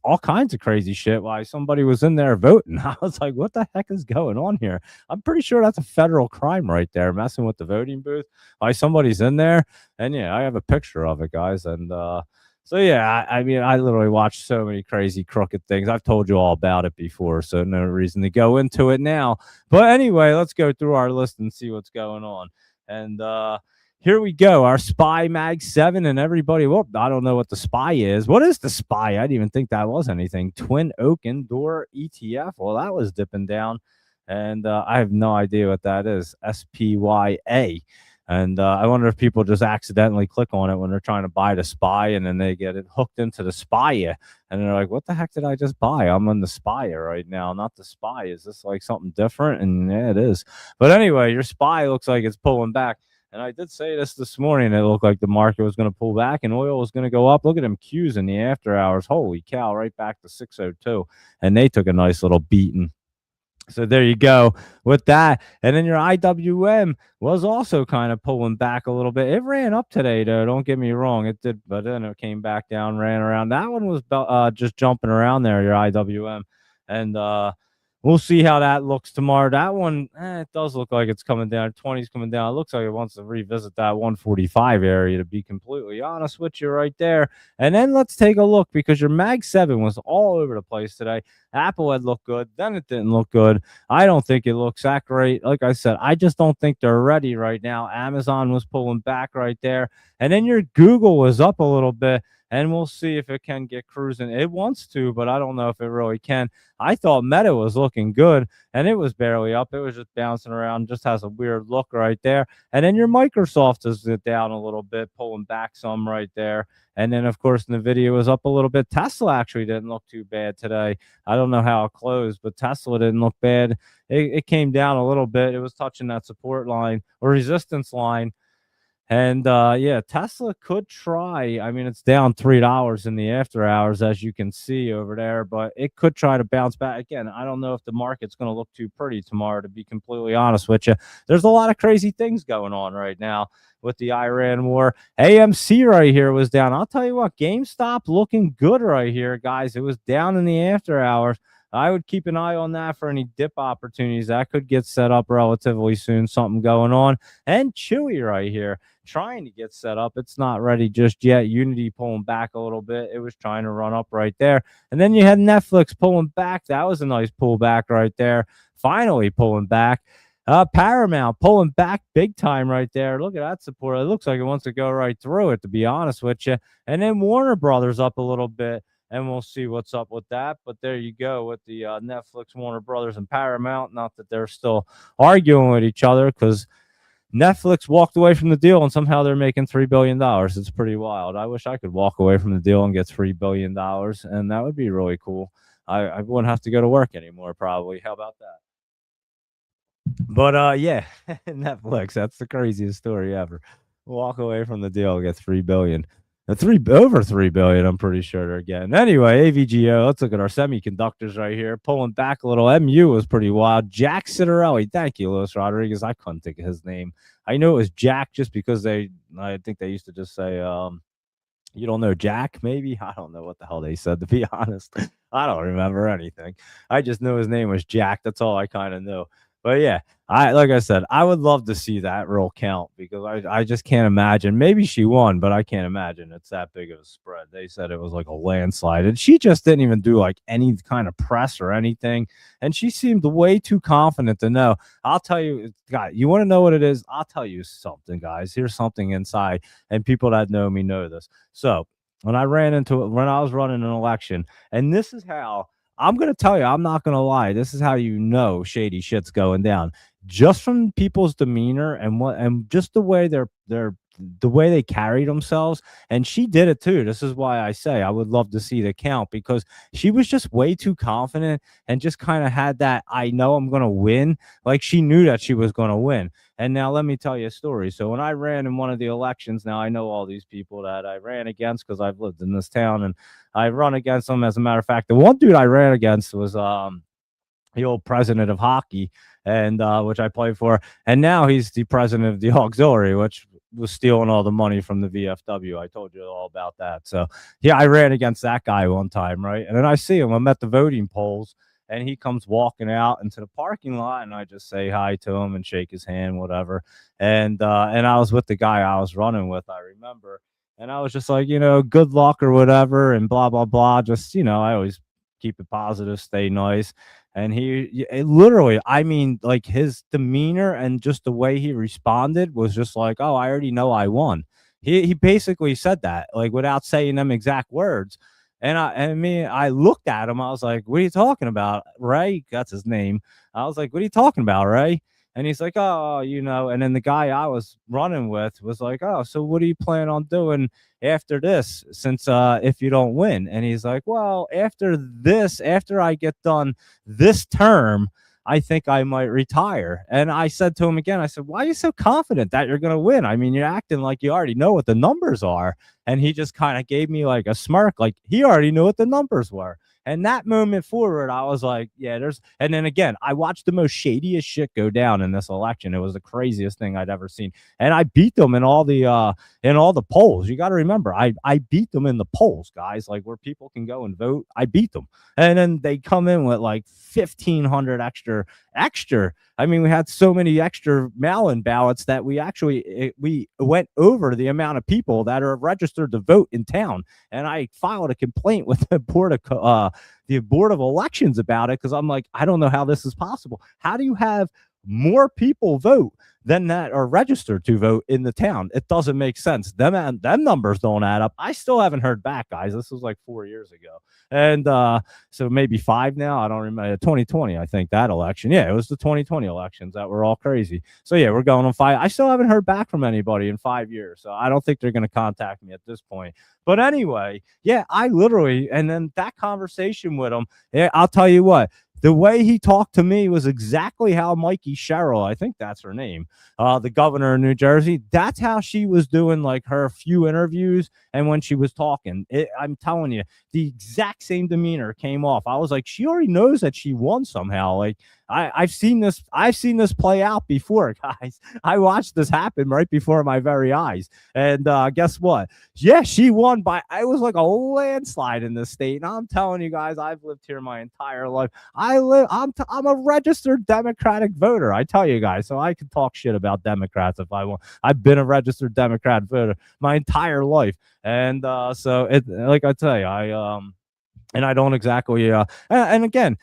all kinds of crazy shit while somebody was in there voting. I was like, what the heck is going on here? I'm pretty sure that's a federal crime right there, messing with the voting booth while somebody's in there. And yeah, I have a picture of it, guys. And so yeah, I mean, I literally watched so many crazy crooked things. I've told you all about it before, so no reason to go into it now. But anyway, let's go through our list and see what's going on. And here we go, our Spy Mag 7, and everybody. Well, I don't know what the Spy is. What is the Spy? I didn't even think that was anything. Twin Oak Indoor ETF. Well, that was dipping down, and I have no idea what that is. SPYA. And I wonder if people just accidentally click on it when they're trying to buy the Spy, and then they get it hooked into the Spy, and they're like, "What the heck did I just buy? I'm on the Spy right now, not the Spy. Is this like something different?" And yeah, it is. But anyway, your Spy looks like it's pulling back. And I did say this morning. It looked like the market was going to pull back and oil was going to go up. Look at them Qs in the after hours. Holy cow! Right back to 602, and they took a nice little beating. So there you go with that. And then your IWM was also kind of pulling back a little bit. It ran up today, though. Don't get me wrong. It did, but then it came back down, ran around. That one was just jumping around there, your IWM. And we'll see how that looks tomorrow. That one, it does look like it's coming down. 20's coming down. It looks like it wants to revisit that 145 area, to be completely honest with you right there. And then let's take a look, because your Mag 7 was all over the place today. Apple had looked good, then it didn't look good. I don't think it looks that great. Like I said, I just don't think they're ready right now. Amazon was pulling back right there. And then your Google was up a little bit, and we'll see if it can get cruising. It wants to, but I don't know if it really can. I thought Meta was looking good, and it was barely up. It was just bouncing around, just has a weird look right there. And then your Microsoft is down a little bit, pulling back some right there. And then, of course, NVIDIA was up a little bit. Tesla actually didn't look too bad today. I don't know how it closed, but Tesla didn't look bad. It came down a little bit. It was touching that support line or resistance line. And yeah, Tesla could try. I mean, it's down $3 in the after hours, as you can see over there, but it could try to bounce back again. I don't know if the market's going to look too pretty tomorrow, to be completely honest with you. There's a lot of crazy things going on right now with the Iran war. AMC right here was down. I'll tell you what, GameStop looking good right here, guys. It was down in the after hours. I would keep an eye on that for any dip opportunities that could get set up relatively soon. Something going on. And Chewy right here, trying to get set up. It's not ready just yet. Unity pulling back a little bit. It was trying to run up right there. And then you had Netflix pulling back. That was a nice pullback right there. Finally pulling back. Paramount pulling back big time right there. Look at that support. It looks like it wants to go right through it, to be honest with you. And then Warner Brothers up a little bit, and we'll see what's up with that. But there you go with the Netflix, Warner Brothers, and Paramount. Not that they're still arguing with each other, because Netflix walked away from the deal and somehow they're making $3 billion. It's pretty wild. I wish I could walk away from the deal and get $3 billion, and that would be really cool. I wouldn't have to go to work anymore, probably. How about that? But yeah, Netflix, that's the craziest story ever. Walk away from the deal, get 3 billion. Three over 3 billion, I'm pretty sure they're getting. Anyway, AVGO, let's look at our semiconductors right here. Pulling back a little. MU was pretty wild. Jack Citarelli, thank you, Luis Rodriguez. I couldn't think of his name. I knew it was Jack just because I think they used to just say, you don't know Jack, maybe? I don't know what the hell they said, to be honest. I don't remember anything. I just knew his name was Jack. That's all I kind of knew. But yeah, like I said, I would love to see that real count, because I just can't imagine. Maybe she won, but I can't imagine it's that big of a spread. They said it was like a landslide, and she just didn't even do like any kind of press or anything. And she seemed way too confident to know. I'll tell you, God, you want to know what it is? I'll tell you something, guys. Here's something inside, and people that know me know this. So when I was running an election, and this is how I'm going to tell you, I'm not going to lie. This is how you know shady shit's going down. Just from people's demeanor and just the way they're the way they carried themselves, and she did it too. This is why I say I would love to see the count, because she was just way too confident and just kind of had that I know I'm going to win. Like she knew that she was going to win. And now let me tell you a story. So when I ran in one of the elections, now I know all these people that I ran against because I've lived in this town, and I run against them. As a matter of fact, the one dude I ran against was the old president of hockey, and which I played for, and now he's the president of the auxiliary, which was stealing all the money from the VFW. I told you all about that. So yeah, I ran against that guy one time, right? And then I see him. I'm at the voting polls, and he comes walking out into the parking lot, and I just say hi to him and shake his hand, whatever. And I was with the guy I was running with, I remember. And I was just like, good luck or whatever, and blah, blah, blah. Just, I always keep it positive, stay nice. And literally, I mean, like his demeanor and just the way he responded was just like, oh, I already know I won. He basically said that, like, without saying them exact words. I looked at him. I was like, what are you talking about, Ray? That's his name. I was like, what are you talking about, Ray? And he's like, oh, and then the guy I was running with was like, oh, so what do you plan on doing after this, since if you don't win? And he's like, well, after I get done this term, I think I might retire. And I said to him again, I said, why are you so confident that you're going to win? I mean, you're acting like you already know what the numbers are. And he just kind of gave me like a smirk, like he already knew what the numbers were. And that moment forward, I was like, yeah, and then again, I watched the most shadiest shit go down in this election. It was the craziest thing I'd ever seen. And I beat them in all the polls. You got to remember, I beat them in the polls, guys, like where people can go and vote. I beat them. And then they come in with like 1,500 extra. I mean, we had so many extra mail-in ballots that we went over the amount of people that are registered to vote in town. And I filed a complaint with the board of elections about it, because I'm like, I don't know how this is possible. How do you have more people vote than that are registered to vote in the town? It doesn't make sense. Them numbers don't add up. I still haven't heard back, guys. This was like 4 years ago. And so maybe 5 now. I don't remember. 2020, I think, that election. Yeah, it was the 2020 elections that were all crazy. So yeah, we're going on 5. I still haven't heard back from anybody in 5 years. So I don't think they're going to contact me at this point. But anyway, yeah, I literally, and then that conversation with him, yeah, I'll tell you what, the way he talked to me was exactly how Mikey Sherrill, I think that's her name, the governor of New Jersey, that's how she was doing like her few interviews. And when she was talking, I'm telling you, the exact same demeanor came off. I was like, she already knows that she won somehow. Like, I've seen this play out before, guys. I watched this happen right before my very eyes. And guess what? Yeah, she won it was like a landslide in this state. And I'm telling you guys, I've lived here my entire life. I'm a registered Democratic voter. I tell you guys, so I can talk shit about Democrats if I want. I've been a registered Democrat voter my entire life. And so like I tell you, and I don't exactly and again,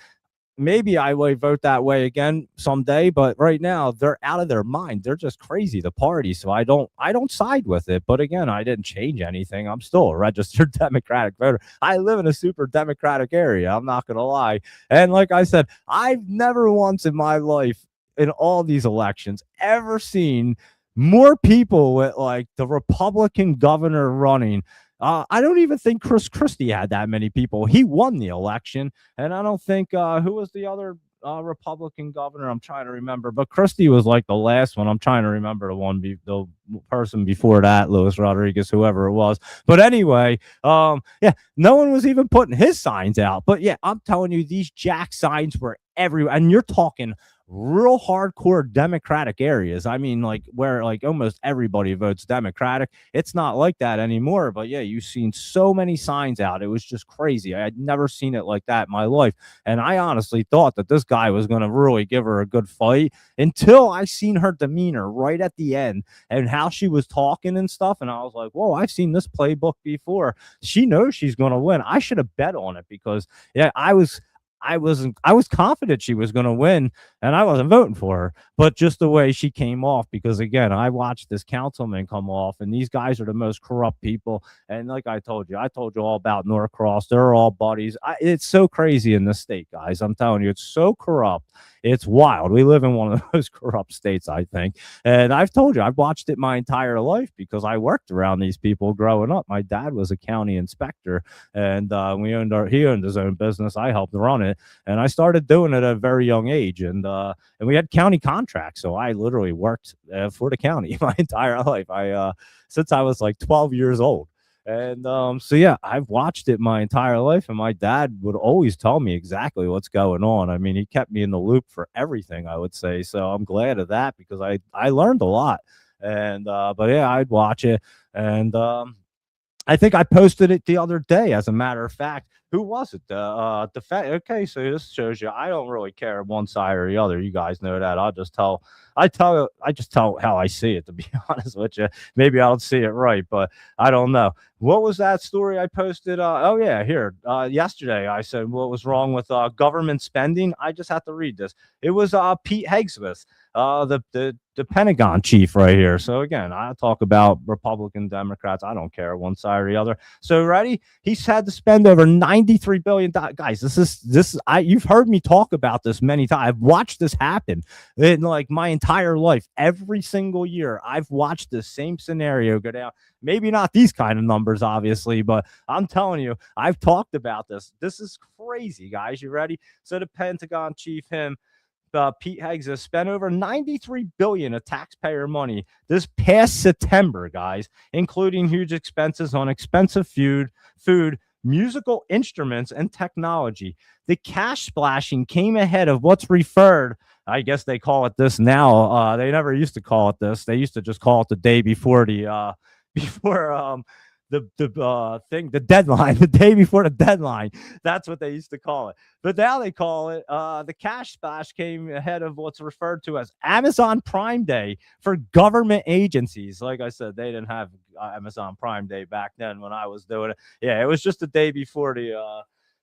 maybe I will vote that way again someday, but right now they're out of their mind. They're just crazy, the party. So I don't side with it. But again, I didn't change anything. I'm still a registered Democratic voter. I live in a super Democratic area. I'm not going to lie. And like I said, I've never once in my life in all these elections ever seen more people with like the Republican governor running. I don't even think Chris Christie had that many people. He won the election. And I don't think who was the other Republican governor? I'm trying to remember. But Christie was like the last one. I'm trying to remember the person before that, Luis Rodriguez, whoever it was. But anyway, yeah, no one was even putting his signs out. But yeah, I'm telling you, these jack signs were everywhere. And you're talking real hardcore Democratic areas. I mean, like where like almost everybody votes Democratic. It's not like that anymore. But yeah, you've seen so many signs out. It was just crazy. I had never seen it like that in my life. And I honestly thought that this guy was going to really give her a good fight until I seen her demeanor right at the end and how she was talking and stuff. And I was like, whoa, I've seen this playbook before. She knows she's going to win. I should have bet on it because yeah, I was confident she was going to win, and I wasn't voting for her. But just the way she came off, because again, I watched this councilman come off, and these guys are the most corrupt people. And like I told you all about Norcross. They're all buddies. It's so crazy in this state, guys. I'm telling you, it's so corrupt. It's wild. We live in one of the most corrupt states, I think. And I've told you, I've watched it my entire life because I worked around these people growing up. My dad was a county inspector, and he owned his own business. I helped run it, and I started doing it at a very young age. And we had county contracts, so I literally worked for the county my entire life. I since I was like 12 years old. And so yeah, I've watched it my entire life, and my dad would always tell me exactly what's going on. I mean, he kept me in the loop for everything, I would say. So I'm glad of that because I learned a lot. And but yeah, I'd watch it, and I think I posted it the other day. As a matter of fact, who was it? Okay, so this shows you I don't really care one side or the other. You guys know that. I just tell how I see it. To be honest with you, maybe I don't see it right, but I don't know. What was that story I posted? Oh yeah, here yesterday. I said what was wrong with government spending. I just have to read this. It was Pete Hegseth, the Pentagon chief right here. So again, I talk about Republican, Democrats. I don't care one side or the other. So ready? He's had to spend over $93 billion. Guys, this is you've heard me talk about this many times. I've watched this happen in like my entire life. Every single year, I've watched the same scenario go down. Maybe not these kind of numbers, obviously, but I'm telling you, I've talked about this. This is crazy, guys. You ready? So the Pentagon chief, Pete Hegseth, spent over $93 billion of taxpayer money this past September, guys, including huge expenses on expensive food, musical instruments, and technology. The cash splashing came ahead of what's referred, I guess they call it this now. They never used to call it this. They used to just call it the day before the deadline, the day before the deadline. That's what they used to call it. But now they call it the cash splash came ahead of what's referred to as Amazon Prime Day for government agencies. Like I said, they didn't have Amazon Prime Day back then when I was doing it. Yeah, it was just the day before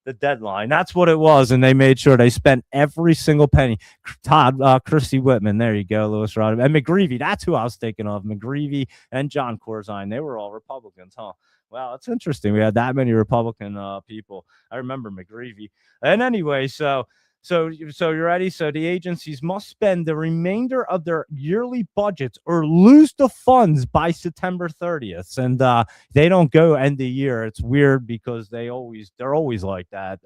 the deadline. That's what it was, and they made sure they spent every single penny. Chrissy Whitman, there you go, Louis Rodham, and McGreevey. That's who I was thinking of. McGreevey and John Corzine. They were all Republicans, huh? Wow, it's interesting. We had that many Republican people. I remember McGreevey. And anyway, so you're ready? So the agencies must spend the remainder of their yearly budgets or lose the funds by September 30th. And they don't go end the year. It's weird because they're always like that.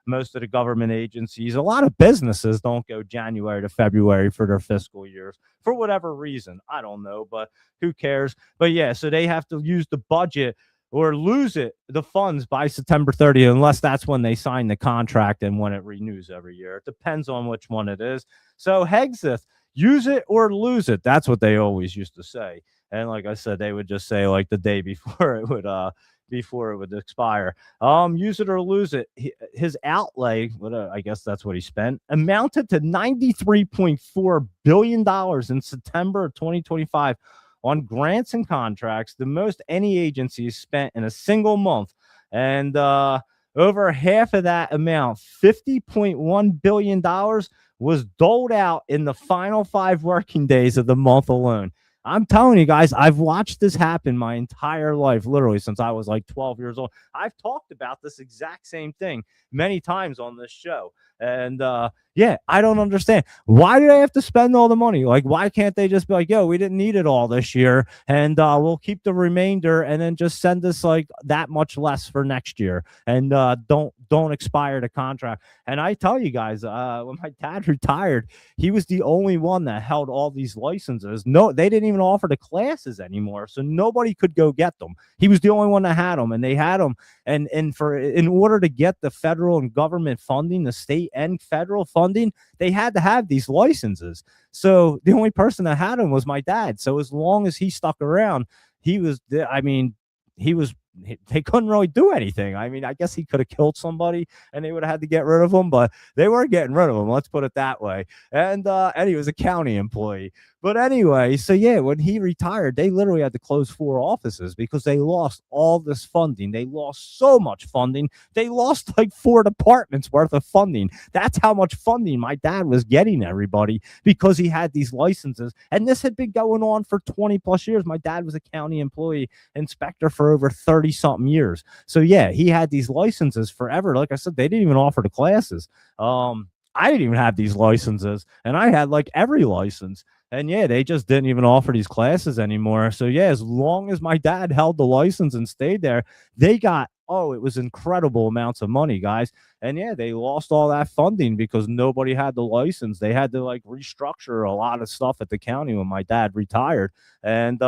Most of the government agencies, a lot of businesses don't go January to February for their fiscal years for whatever reason. I don't know, but who cares? But yeah, so they have to use the budget or lose the funds by September 30th, unless that's when they sign the contract and when it renews every year. It depends on which one it is. So Hegseth, use it or lose it. That's what they always used to say. And like I said, they would just say like the day before it would expire. Use it or lose it. His outlay, I guess that's what he spent, amounted to $93.4 billion in September of 2025 on grants and contracts, the most any agency spent in a single month. And over half of that amount, $50.1 billion, was doled out in the final 5 working days of the month alone. I'm telling you guys, I've watched this happen my entire life, literally since I was like 12 years old. I've talked about this exact same thing many times on this show. And yeah, I don't understand. Why do they have to spend all the money? Like, why can't they just be like, yo, we didn't need it all this year, and we'll keep the remainder and then just send us like that much less for next year, and don't expire the contract. And I tell you guys, when my dad retired, he was the only one that held all these licenses. No, they didn't even offer the classes anymore, so nobody could go get them. He was the only one that had them, and they had them. And in order to get the federal and government funding, the state and federal funding, they had to have these licenses. So the only person that had them was my dad. So as long as he stuck around, he was. I mean, they couldn't really do anything. I mean, I guess he could have killed somebody and they would have had to get rid of him, but they weren't getting rid of him. Let's put it that way. And he was a county employee. But anyway, so yeah, when he retired, they literally had to close 4 offices because they lost all this funding. They lost so much funding. They lost like 4 departments worth of funding. That's how much funding my dad was getting everybody because he had these licenses. And this had been going on for 20 plus years. My dad was a county employee inspector for over 30 something years. So yeah, he had these licenses forever. Like I said, they didn't even offer the classes. I didn't even have these licenses, and I had like every license. And yeah, they just didn't even offer these classes anymore. So yeah, as long as my dad held the license and stayed there, they got, oh, it was incredible amounts of money, guys. And yeah, they lost all that funding because nobody had the license. They had to like restructure a lot of stuff at the county when my dad retired. And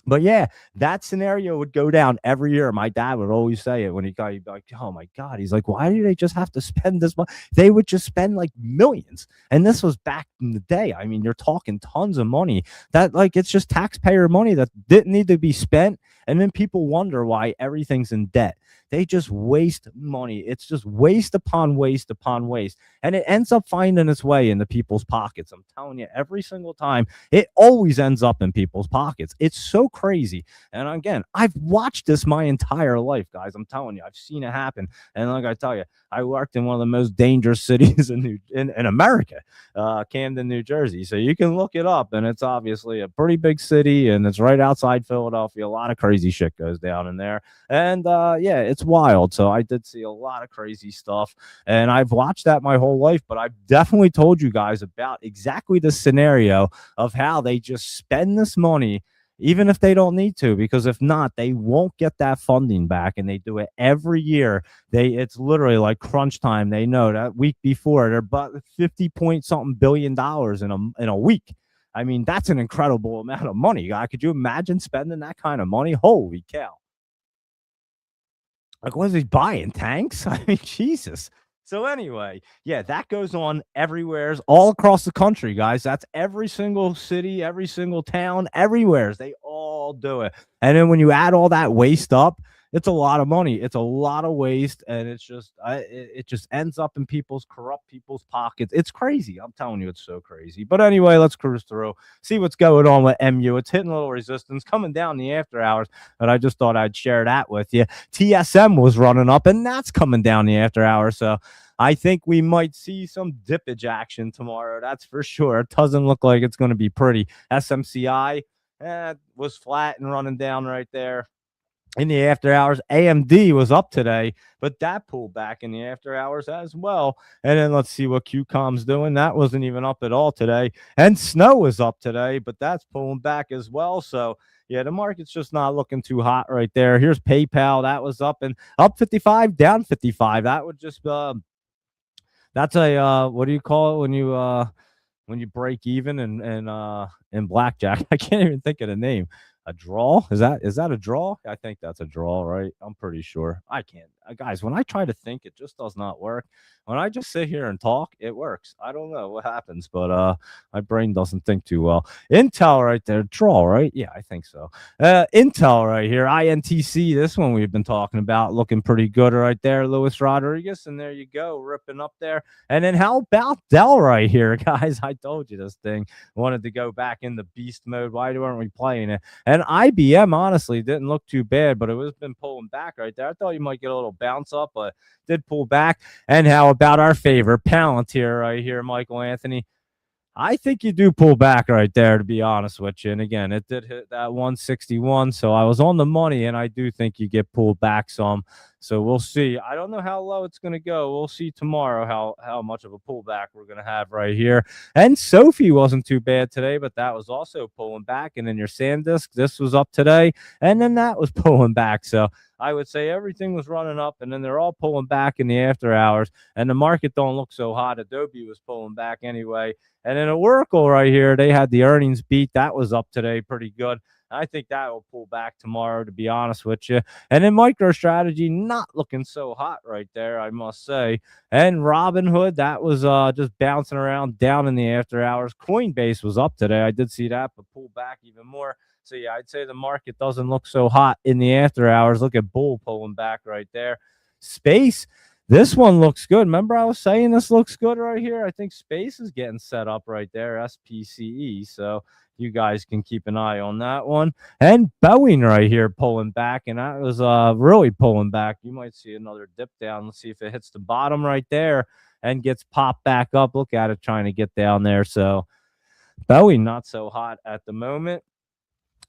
but yeah, that scenario would go down every year. My dad would always say it when he got, he'd be like, oh my God. He's like, why do they just have to spend this money? They would just spend like millions. And this was back in the day. I mean, you're talking tons of money that like it's just taxpayer money that didn't need to be spent. And then people wonder why everything's in debt. They just waste money. It's just waste upon waste upon waste. And it ends up finding its way into people's pockets. I'm telling you, every single time it always ends up in people's pockets. It's so crazy. And again, I've watched this my entire life, guys. I'm telling you, I've seen it happen. And like I tell you, I worked in one of the most dangerous cities in America, Camden, New Jersey. So you can look it up, and it's obviously a pretty big city, and it's right outside Philadelphia. A lot of crazy shit goes down in there. And yeah, it's wild. So I did see a lot of crazy stuff, and I've watched that my whole life. But I've definitely told you guys about exactly the scenario of how they just spend this money even if they don't need to, because if not, they won't get that funding back. And they do it every year. It's literally like crunch time. They know that week before they're about 50 point something $billion in a week. I mean, that's an incredible amount of money. Could you imagine spending that kind of money? Holy cow. Like, what is he buying? Tanks? I mean, Jesus. So anyway, yeah, that goes on everywhere, all across the country, guys. That's every single city, every single town, everywhere. They all do it. And then when you add all that waste up, it's a lot of money. It's a lot of waste, and it's just it just ends up in corrupt people's pockets. It's crazy. I'm telling you, it's so crazy. But anyway, let's cruise through, see what's going on with MU. It's hitting a little resistance coming down the after hours, but I just thought I'd share that with you. TSM was running up, and that's coming down the after hours. So I think we might see some dippage action tomorrow. That's for sure. It doesn't look like it's going to be pretty. SMCI was flat and running down right there in the after hours. AMD was up today, but that pulled back in the after hours as well. And then let's see what QCOM's doing. That wasn't even up at all today. And Snow was up today, but that's pulling back as well. So yeah, the market's just not looking too hot right there. Here's PayPal. That was up 55, down 55. That would just that's a what do you call it when you break even in blackjack? I can't even think of the name. A draw? Is that a draw? I think that's a draw, right? I'm pretty sure. I can't. Guys, when I try to think, it just does not work. When I just sit here and talk, it works. I don't know what happens, but my brain doesn't think too well. Intel right there, draw, right? Yeah, I think so. Intel right here, INTC. This one we've been talking about, looking pretty good right there. Luis Rodriguez, and there you go, ripping up there. And then how about Dell right here, guys? I told you this thing wanted to go back into beast mode. Why weren't we playing it? And IBM honestly didn't look too bad, but it was been pulling back right there. I thought you might get a little bounce up, but did pull back. And how about our favorite Palantir right here, Michael Anthony? I think you do pull back right there, to be honest with you. And again, it did hit that 161. So I was on the money, and I do think you get pulled back some. So we'll see. I don't know how low it's going to go. We'll see tomorrow how much of a pullback we're going to have right here. And Sophie wasn't too bad today, but that was also pulling back. And then your SanDisk, this was up today, and then that was pulling back. So I would say everything was running up, and then they're all pulling back in the after hours. And the market don't look so hot. Adobe was pulling back anyway. And then at Oracle right here, they had the earnings beat. That was up today pretty good. I think that will pull back tomorrow, to be honest with you. And then MicroStrategy not looking so hot right there, I must say. And Robinhood, that was just bouncing around down in the after hours. Coinbase was up today. I did see that, but pulled back even more. So, yeah, I'd say the market doesn't look so hot in the after hours. Look at Bull pulling back right there. Space, this one looks good. Remember I was saying this looks good right here? I think Space is getting set up right there, SPCE. So you guys can keep an eye on that one. And Boeing right here pulling back, and that was really pulling back. You might see another dip down. Let's see if it hits the bottom right there and gets popped back up. Look at it trying to get down there. So Boeing not so hot at the moment.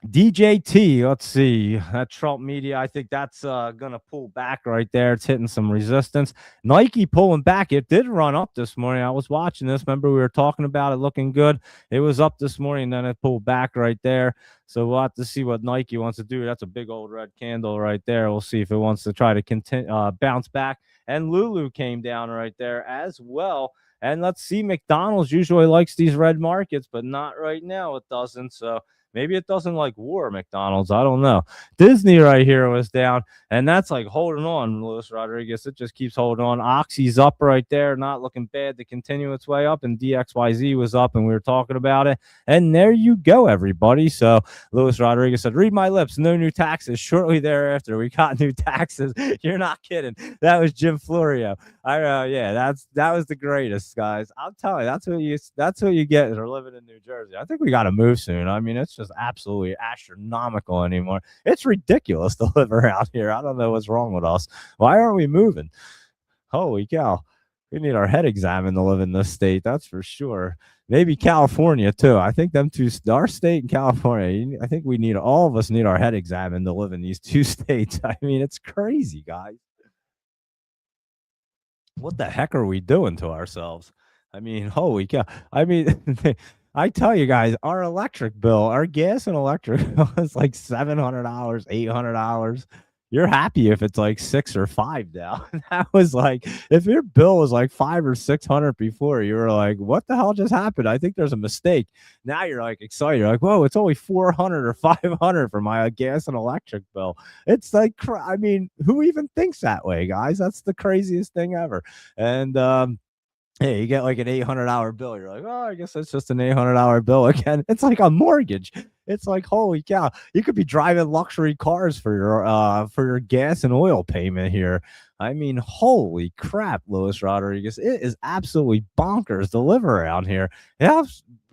DJT, let's see. That Trump media, I think that's gonna pull back right there. It's hitting some resistance. Nike pulling back. It did run up this morning. I was watching this. Remember, we were talking about it looking good. It was up this morning, then it pulled back right there. So we'll have to see what Nike wants to do. That's a big old red candle right there. We'll see if it wants to try to continue bounce back. And Lulu came down right there as well. And let's see, McDonald's usually likes these red markets, but not right now. It doesn't. So maybe it doesn't like war, McDonald's. I don't know. Disney right here was down, and that's like holding on, Luis Rodriguez. It just keeps holding on. Oxy's up right there, not looking bad to continue its way up, and DXYZ was up, and we were talking about it. And there you go, everybody. So Luis Rodriguez said, read my lips, no new taxes. Shortly thereafter, we got new taxes. You're not kidding. That was Jim Florio. Yeah, that was the greatest, guys. I'm telling you, that's what you get for living in New Jersey. I think we got to move soon. I mean, it's just absolutely astronomical anymore. It's ridiculous to live around here. I don't know what's wrong with us. Why aren't we moving? Holy cow. We need our head examined to live in this state. That's for sure. Maybe California too. I think them two, our state and California. I think all of us need our head examined to live in these two states. I mean, it's crazy, guys. What the heck are we doing to ourselves? I mean, holy cow. I mean, I tell you guys, our electric bill, our gas and electric bill is like $700, $800. You're happy if it's like 6 or 5 now. That was like, if your bill was like 5 or 600 before, you were like, what the hell just happened? I think there's a mistake. Now you're like excited. You're like, whoa, it's only 400 or 500 for my gas and electric bill. It's like, I mean, who even thinks that way, guys? That's the craziest thing ever. And, hey, you get like an $800 bill. You're like, oh, I guess it's just an $800 bill again. It's like a mortgage. It's like, holy cow, you could be driving luxury cars for your gas and oil payment here. I mean, holy crap, Luis Rodriguez. It is absolutely bonkers to live around here. Yeah,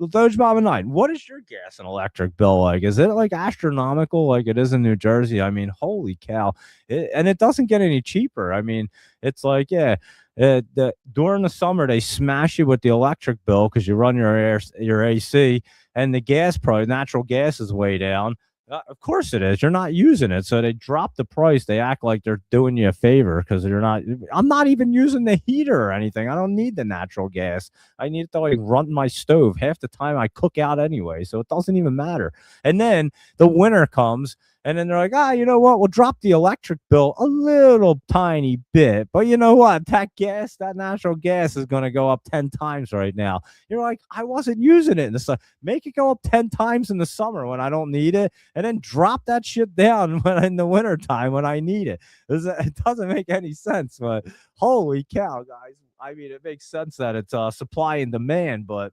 Doge Mama 9, what is your gas and electric bill like? Is it like astronomical like it is in New Jersey? I mean, holy cow. And it doesn't get any cheaper. I mean, it's like, yeah. During the summer, they smash you with the electric bill because you run your AC, and the gas price, natural gas, is way down. Of course it is. You're not using it, so they drop the price. They act like they're doing you a favor because you're not. I'm not even using the heater or anything. I don't need the natural gas. I need it to like run my stove. Half the time I cook out anyway, so it doesn't even matter. And then the winter comes. And then they're like, you know what? We'll drop the electric bill a little tiny bit. But you know what? That natural gas is going to go up 10 times right now. You're like, I wasn't using it in the summer. Make it go up 10 times in the summer when I don't need it. And then drop that shit down when in the wintertime when I need it. It doesn't make any sense. But holy cow, guys. I mean, it makes sense that it's supply and demand, but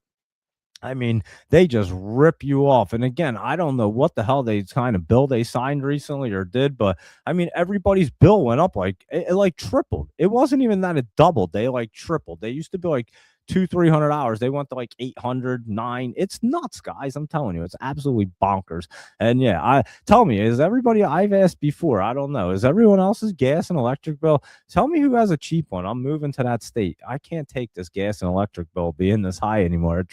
I mean, they just rip you off. And again, I don't know what the hell they kind of bill they signed recently or did, but I mean, everybody's bill went up like it like tripled. It wasn't even that it doubled. They like tripled. They used to be like $200-300. They went to like 800, 9. It's nuts, guys. I'm telling you, it's absolutely bonkers. And yeah, tell me, is everybody I've asked before? I don't know. Is everyone else's gas and electric bill? Tell me who has a cheap one. I'm moving to that state. I can't take this gas and electric bill being this high anymore.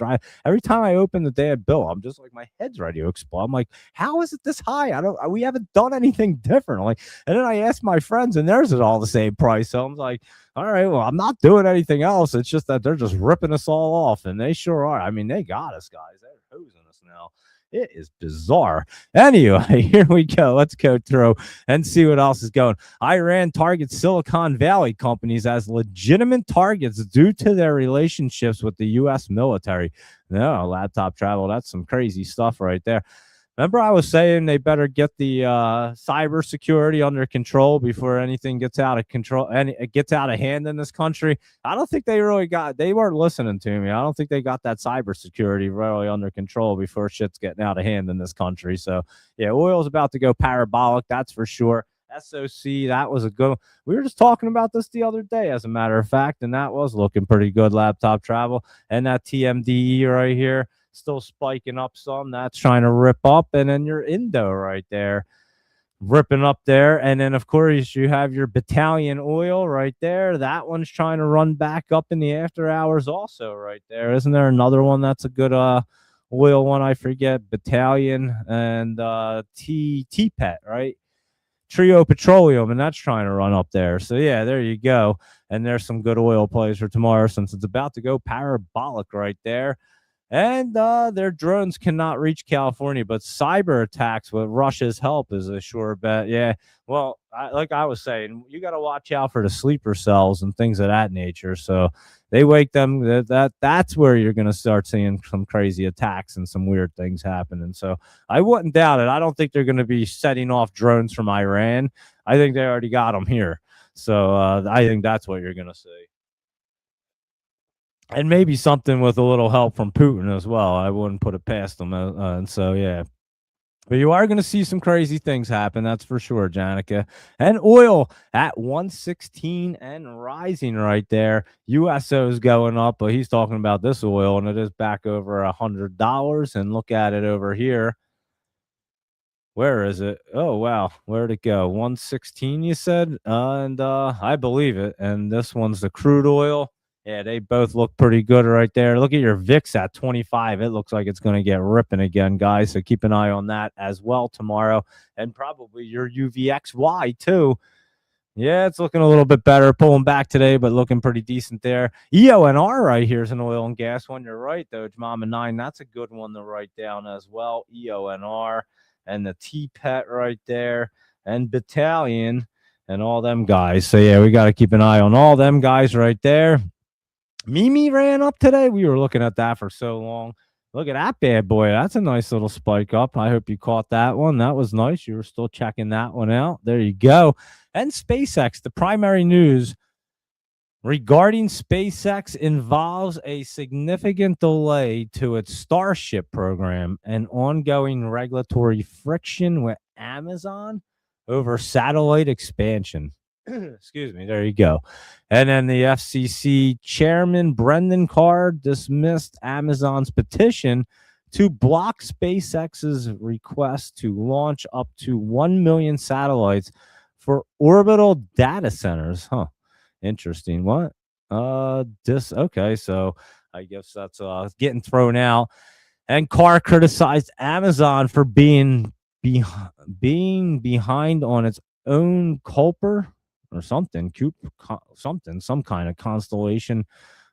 Every time I open the damn bill, I'm just like, my head's ready to explode. I'm like, how is it this high? We haven't done anything different. Like, and then I ask my friends, and theirs is all the same price. So I'm like, all right, well, I'm not doing anything else. It's just that they're just ripping us all off, and they sure are. I mean, they got us, guys. They're hosing us now. It is bizarre. Anyway, here we go. Let's go through and see what else is going. Iran targets Silicon Valley companies as legitimate targets due to their relationships with the U.S. military. No, laptop travel. That's some crazy stuff right there. Remember, I was saying they better get the cybersecurity under control before anything gets out of control and it gets out of hand in this country. I don't think they weren't listening to me. I don't think they got that cybersecurity really under control before shit's getting out of hand in this country. So, yeah, oil's about to go parabolic. That's for sure. SOC, that was a good. We were just talking about this the other day, as a matter of fact, and that was looking pretty good, laptop travel. And that TMDE right here, still spiking up some. That's trying to rip up. And then your Indo right there, ripping up there. And then, of course, you have your Battalion Oil right there. That one's trying to run back up in the after hours also right there. Isn't there another one that's a good oil one I forget, Battalion, and T-Pet, right? Trio Petroleum, and that's trying to run up there. So yeah, there you go. And there's some good oil plays for tomorrow since it's about to go parabolic right there. And their drones cannot reach California, but cyber attacks with Russia's help is a sure bet. Yeah. Well, like I was saying, you got to watch out for the sleeper cells and things of that nature. So they wake them. That's where you're going to start seeing some crazy attacks and some weird things happening. So I wouldn't doubt it. I don't think they're going to be setting off drones from Iran. I think they already got them here. So I think that's what you're going to see. And maybe something with a little help from Putin as well. I wouldn't put it past them. And so, yeah. But you are going to see some crazy things happen. That's for sure, Janica. And oil at 116 and rising right there. USO is going up, but he's talking about this oil, and it is back over $100. And look at it over here. Where is it? Oh, wow. Where'd it go? 116, you said? And I believe it. And this one's the crude oil. Yeah, they both look pretty good right there. Look at your VIX at 25. It looks like it's going to get ripping again, guys. So keep an eye on that as well tomorrow. And probably your UVXY too. Yeah, it's looking a little bit better, pulling back today, but looking pretty decent there. EONR right here is an oil and gas one. You're right, though. Mama 9, that's a good one to write down as well. EONR and the T-Pet right there and Battalion and all them guys. So, yeah, we got to keep an eye on all them guys right there. Mimi ran up today. We were looking at that for so long. Look at that bad boy. That's a nice little spike up. I hope you caught that one. That was nice. You were still checking that one out. There you go. And SpaceX, the primary news regarding SpaceX involves a significant delay to its Starship program and ongoing regulatory friction with Amazon over satellite expansion. Excuse me. There you go. And then the FCC chairman, Brendan Carr, dismissed Amazon's petition to block SpaceX's request to launch up to 1 million satellites for orbital data centers. Huh. Interesting. What? Okay. So I guess that's getting thrown out. And Carr criticized Amazon for being behind on its own Kuiper or something, some kind of constellation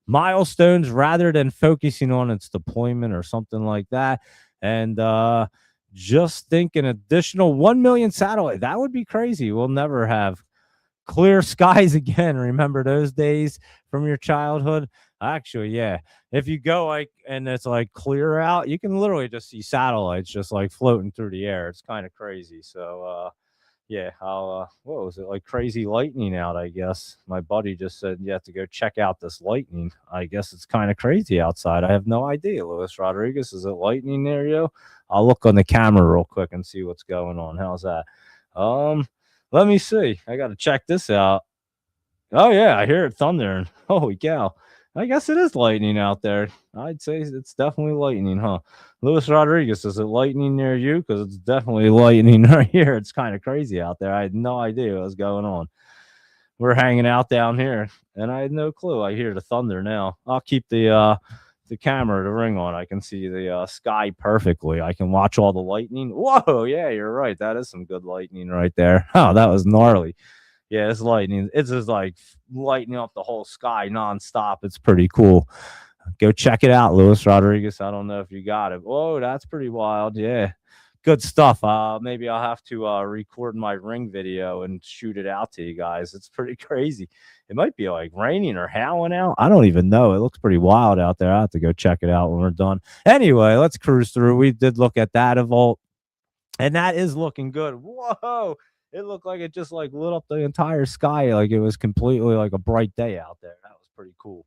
milestones rather than focusing on its deployment or something like that. And just think an additional 1 million satellite. That would be crazy. We'll never have clear skies again. Remember those days from your childhood? Actually, yeah. If you go like and it's like clear out, you can literally just see satellites just like floating through the air. It's kind of crazy. So yeah, I'll what was it, like crazy lightning out, I guess. My buddy just said you have to go check out this lightning. I guess it's kind of crazy outside. I have no idea, Luis Rodriguez. Is it lightning there, yo? I'll look on the camera real quick and see what's going on. How's that? Let me see. I got to check this out. Oh, yeah, I hear it thundering. Holy cow. I guess it is lightning out there. I'd say it's definitely lightning, huh? Luis Rodriguez, is it lightning near you? Because it's definitely lightning right here. It's kind of crazy out there. I had no idea what was going on. We're hanging out down here, and I had no clue. I hear the thunder now. I'll keep the camera, the ring on. I can see the sky perfectly. I can watch all the lightning. Whoa, yeah, you're right. That is some good lightning right there. Oh, that was gnarly. Yeah, it's lightning. It's just like lighting up the whole sky nonstop. It's pretty cool. Go check it out, Luis Rodriguez. I don't know if you got it. Whoa, that's pretty wild. Yeah, good stuff. Maybe I'll have to record my ring video and shoot it out to you guys. It's pretty crazy. It might be like raining or howling out. I don't even know. It looks pretty wild out there. I have to go check it out when we're done. Anyway, let's cruise through. We did look at that Evolt, and that is looking good. Whoa. It looked like it just like lit up the entire sky. Like it was completely like a bright day out there. That was pretty cool.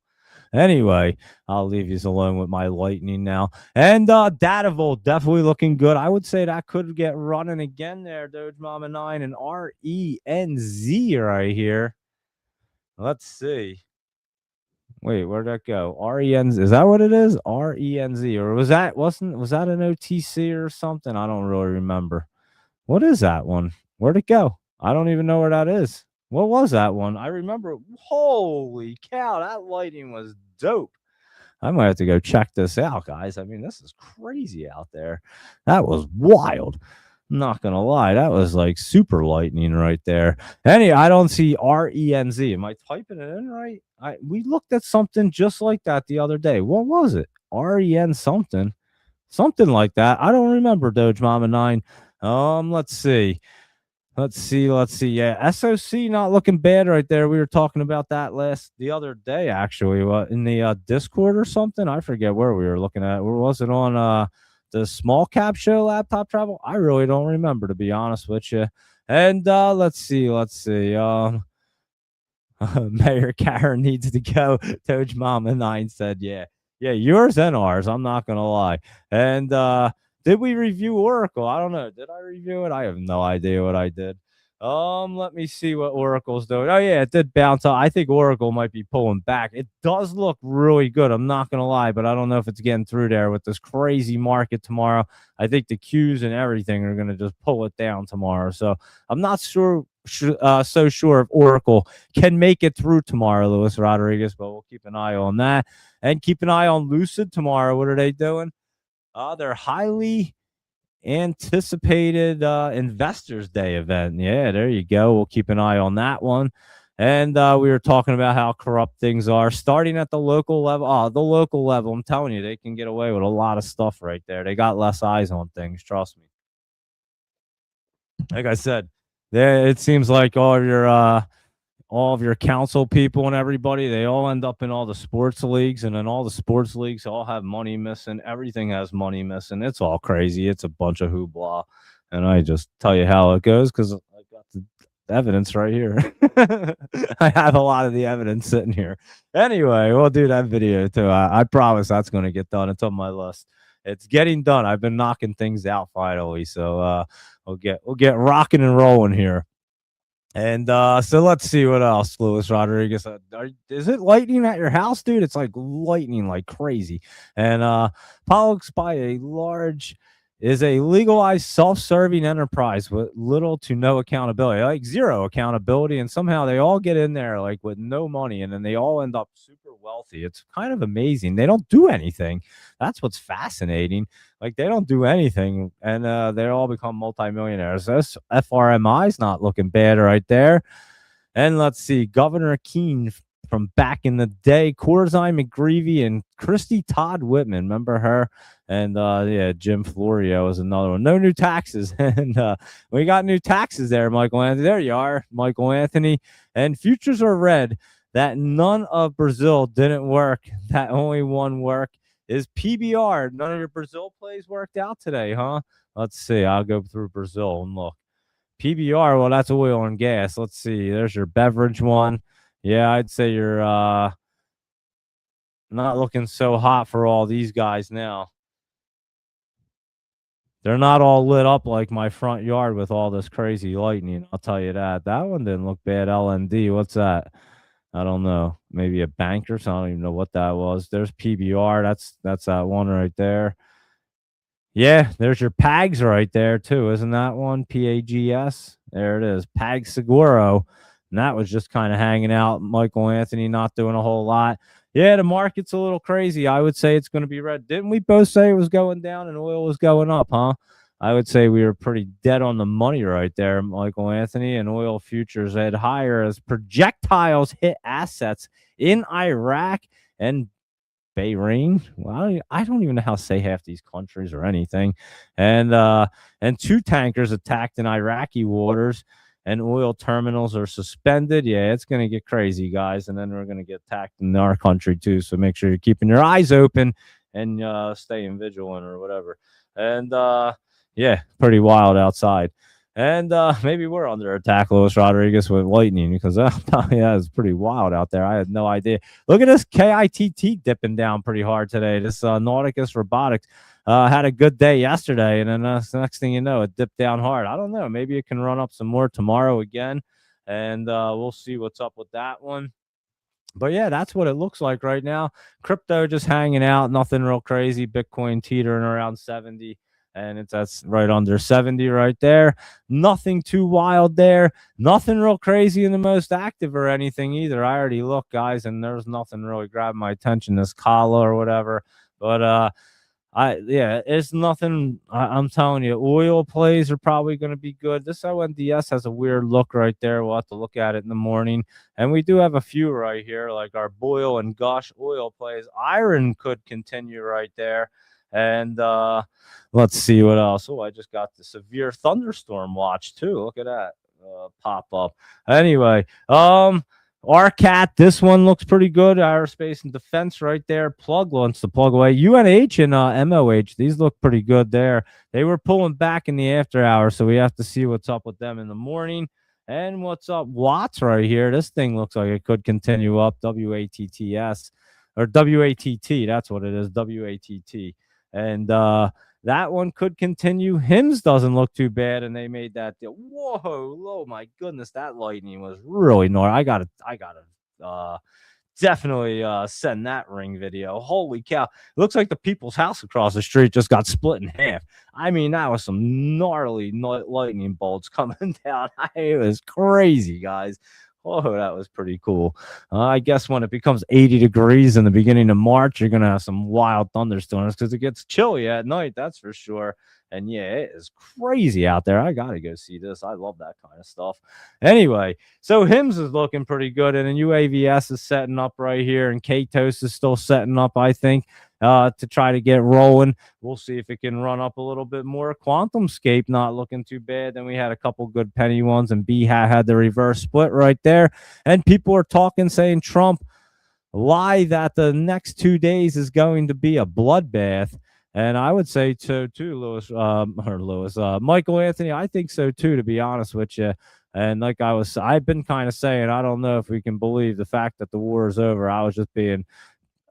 Anyway, I'll leave you alone with my lightning now. And Datavolt definitely looking good. I would say that could get running again there, Doge Mama 9 and RENZ right here. Let's see. Wait, where'd that go? RENZ. Is that what it is? RENZ. Or was that an OTC or something? I don't really remember. What is that one? Where'd it go? I don't even know where that is. What was that one? I remember. Holy cow, that lighting was dope. I might have to go check this out, guys. I mean, this is crazy out there. That was wild. I'm not gonna lie, that was like super lightning right there. I don't see RENZ. Am I typing it in right? We looked at something just like that the other day. What was it? REN something, something like that. I don't remember. Doge Mama 9. Let's see. Let's see. Yeah, SOC not looking bad right there. We were talking about that the other day, actually. What, in the Discord or something? I forget where we were looking at. Where was it, on the small cap show, Laptop Travel? I really don't remember, to be honest with you. And let's see. Mayor Karen needs to go. Doge Mama 9 said, yeah, yours and ours. I'm not gonna lie. And did we review Oracle? I don't know. Did I review it? I have no idea what I did. Let me see what Oracle's doing. Oh yeah, it did bounce up. I think Oracle might be pulling back. It does look really good. I'm not gonna lie, but I don't know if it's getting through there with this crazy market tomorrow. I think the Qs and everything are gonna just pull it down tomorrow. So I'm not so sure if Oracle can make it through tomorrow, Luis Rodriguez, but we'll keep an eye on that. And keep an eye on Lucid tomorrow. What are they doing? Their highly anticipated Investors Day event. Yeah, there you go. We'll keep an eye on that one. And we were talking about how corrupt things are, starting at the local level. The local level, I'm telling you, they can get away with a lot of stuff right there. They got less eyes on things, trust me. Like I said, it seems like all of your council people and everybody, they all end up in all the sports leagues, and then all the sports leagues all have money missing. Everything has money missing. It's all crazy. It's a bunch of hoopla. And I just tell you how it goes because I got the evidence right here. I have a lot of the evidence sitting here. Anyway, we'll do that video too. I promise that's going to get done. It's on my list. It's getting done. I've been knocking things out finally. So we'll get rocking and rolling here. And so let's see what else, Luis Rodriguez. Is it lightning at your house, dude? It's like lightning like crazy. And Pollux by a large is a legalized self-serving enterprise with little to no accountability, like zero accountability, and somehow they all get in there like with no money, and then they all end up super wealthy. It's kind of amazing. They don't do anything. That's what's fascinating. Like, they don't do anything, and they all become multimillionaires. This FRMI is not looking bad right there. And let's see, Governor Keene from back in the day, Corzine McGreevy and Christy Todd Whitman. Remember her? And yeah, Jim Florio is another one. No new taxes. And we got new taxes there, Michael Anthony. There you are, Michael Anthony. And futures are red. That none of Brazil didn't work. That only one worked is PBR. None of your Brazil plays worked out today, huh? Let's see. I'll go through Brazil and look. PBR, well, that's oil and gas. Let's see. There's your beverage one. Yeah, I'd say you're not looking so hot for all these guys now. They're not all lit up like my front yard with all this crazy lightning. I'll tell you that. That one didn't look bad. LND, what's that? I don't know. Maybe a bank or something. I don't even know what that was. There's PBR. That's that one right there. Yeah, there's your PAGS right there too. Isn't that one? PAGS. There it is. PAG Seguro. And that was just kind of hanging out. Michael Anthony not doing a whole lot. Yeah, the market's a little crazy. I would say it's going to be red. Didn't we both say it was going down and oil was going up, huh? I would say we were pretty dead on the money right there, Michael Anthony. And oil futures head higher as projectiles hit assets in Iraq and Bahrain. Well, I don't even know how to say half these countries or anything. And two tankers attacked in Iraqi waters, and oil terminals are suspended. Yeah, it's going to get crazy, guys. And then we're going to get attacked in our country too. So make sure you're keeping your eyes open and staying vigilant or whatever. And yeah, pretty wild outside. And maybe we're under attack, Luis Rodriguez, with lightning, because yeah, it's pretty wild out there. I had no idea. Look at this KITT dipping down pretty hard today. This Nauticus Robotics had a good day yesterday, and then the next thing you know, it dipped down hard. I don't know. Maybe it can run up some more tomorrow again, and we'll see what's up with that one. But yeah, that's what it looks like right now. Crypto just hanging out, nothing real crazy. Bitcoin teetering around 70. and that's right under 70 right there. Nothing too wild there. Nothing real crazy in the most active or anything either. I already looked, guys, and there's nothing really grabbing my attention. This Kala or whatever, but yeah, it's nothing. I'm telling you, oil plays are probably going to be good. This ONDS has a weird look right there. We'll have to look at it in the morning. And we do have a few right here, like our Boyle and Gush oil plays. Iron could continue right there. And let's see what else. Oh, I just got the severe thunderstorm watch too. Look at that pop up. Anyway, RCAT, this one looks pretty good. Aerospace and defense right there. Plug wants to plug away. UNH and MOH, these look pretty good there. They were pulling back in the after hours, so we have to see what's up with them in the morning. And what's up? Watts right here. This thing looks like it could continue up. WATTS or WATT. That's what it is. WATT. And that one could continue. Hims doesn't look too bad, and they made that deal. Whoa, oh my goodness, that lightning was really gnarly. I gotta definitely send that ring video. Holy cow. It looks like the people's house across the street just got split in half. I mean, that was some gnarly lightning bolts coming down. It was crazy, guys. Oh, that was pretty cool. I guess when it becomes 80 degrees in the beginning of March, you're going to have some wild thunderstorms because it gets chilly at night, that's for sure. And yeah, it is crazy out there. I got to go see this. I love that kind of stuff. Anyway, so HIMS is looking pretty good. And then UAVS is setting up right here. And KTOS is still setting up, I think, to try to get rolling. We'll see if it can run up a little bit more. QuantumScape not looking too bad. Then we had a couple good penny ones, and BHAT had the reverse split right there. And people are talking, saying Trump lie that the next 2 days is going to be a bloodbath. And I would say so too, Michael Anthony. I think so too, to be honest with you. And like I've been kind of saying, I don't know if we can believe the fact that the war is over. I was just being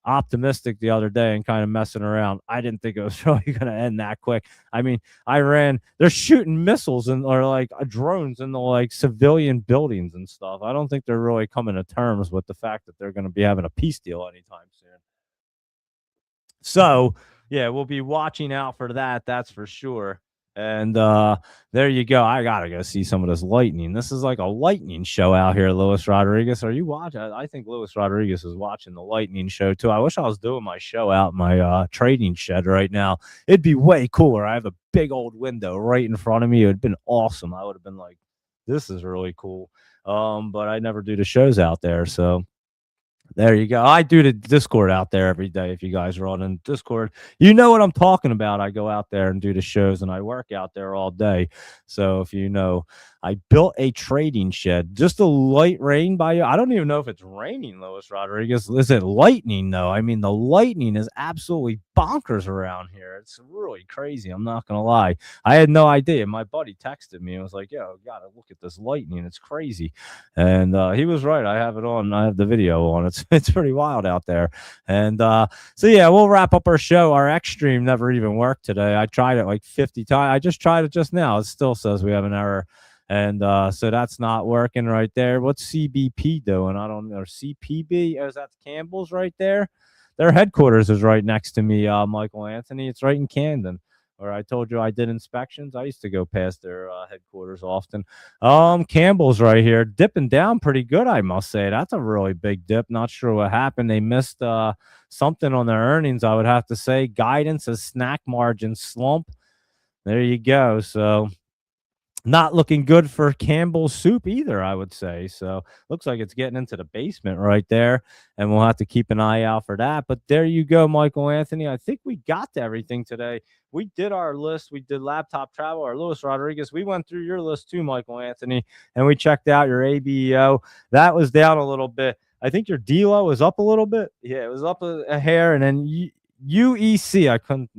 optimistic the other day and kind of messing around. I didn't think it was really going to end that quick. I mean, they're shooting missiles or like drones into like civilian buildings and stuff. I don't think they're really coming to terms with the fact that they're going to be having a peace deal anytime soon. So yeah, we'll be watching out for that. That's for sure. And there you go. I gotta go see some of this lightning. This is like a lightning show out here, Luis Rodriguez. Are you watching? I think Luis Rodriguez is watching the lightning show too. I wish I was doing my show out in my trading shed right now. It'd be way cooler. I have a big old window right in front of me. It would have been awesome. I would have been like, this is really cool. But I never do the shows out there, so there you go. I do the Discord out there every day. If you guys are on in Discord, you know what I'm talking about. I go out there and do the shows, and I work out there all day. So if you know, I built a trading shed. Just a light rain by you. I don't even know if it's raining, Luis Rodriguez. Is it lightning, though? I mean, the lightning is absolutely bonkers around here. It's really crazy. I'm not going to lie. I had no idea. My buddy texted me and was like, yo, got to look at this lightning. It's crazy. And he was right. I have it on. I have the video on. It's pretty wild out there. And so, yeah, we'll wrap up our show. Our X stream never even worked today. I tried it like 50 times. I just tried it just now. It still says we have an error. And so that's not working right there. What's CBP doing? I don't know. CPB? Oh, is that Campbell's right there? Their headquarters is right next to me, Michael Anthony. It's right in Camden. Or I told you I did inspections. I used to go past their headquarters often. Campbell's right here, dipping down pretty good, I must say. That's a really big dip. Not sure what happened. They missed something on their earnings, I would have to say. Guidance, a snack margin slump. There you go. So not looking good for Campbell's soup either, I would say. So looks like it's getting into the basement right there, and we'll have to keep an eye out for that. But there you go, Michael Anthony. I think we got to everything today. We did our list. We did laptop travel. Our Luis Rodriguez. We went through your list too, Michael Anthony, and we checked out your ABEO. That was down a little bit. I think your DLO was up a little bit. Yeah, it was up a hair, and then UEC, I can't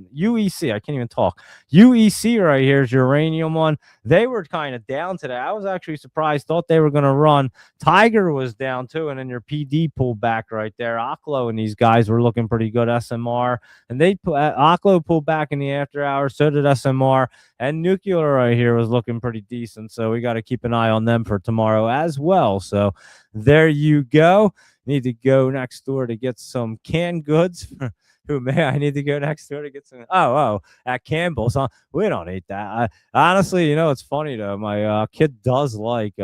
even talk. UEC right here is your uranium one. They were kind of down today. I was actually surprised, thought they were going to run. Tiger was down too, and then your PD pulled back right there. Oklo and these guys were looking pretty good. SMR, and Oklo pulled back in the after hours. So did SMR, and Nuclear right here was looking pretty decent. So we got to keep an eye on them for tomorrow as well. So there you go. Need to go next door to get some canned goods Who may I need to go next door to get some? Oh, at Campbell's. Huh? We don't eat that. Honestly, it's funny though. My kid does like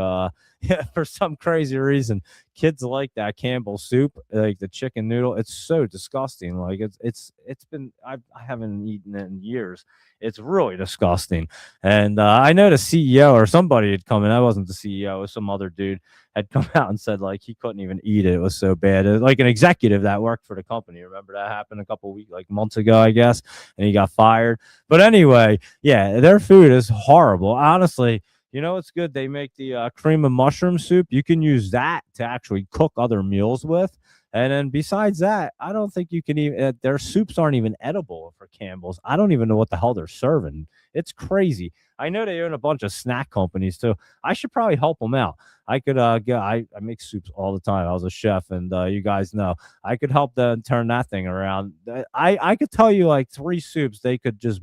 for some crazy reason, kids like that Campbell soup, like the chicken noodle. It's so disgusting. Like it's been I haven't eaten it in years. It's really disgusting. And I know the CEO or somebody had come in. I wasn't the CEO. It was some other dude had come out and said like he couldn't even eat it. It was so bad. It was like an executive that worked for the company. Remember that happened a couple weeks, like months ago, I guess, and he got fired. But anyway, yeah, their food is horrible. Honestly, it's good. They make the cream of mushroom soup. You can use that to actually cook other meals with. And then besides that, I don't think you can even, their soups aren't even edible for Campbell's. I don't even know what the hell they're serving. It's crazy. I know they own a bunch of snack companies too. I should probably help them out. I could I make soups all the time. I was a chef, and you guys know I could help them turn that thing around. I could tell you like 3 soups they could just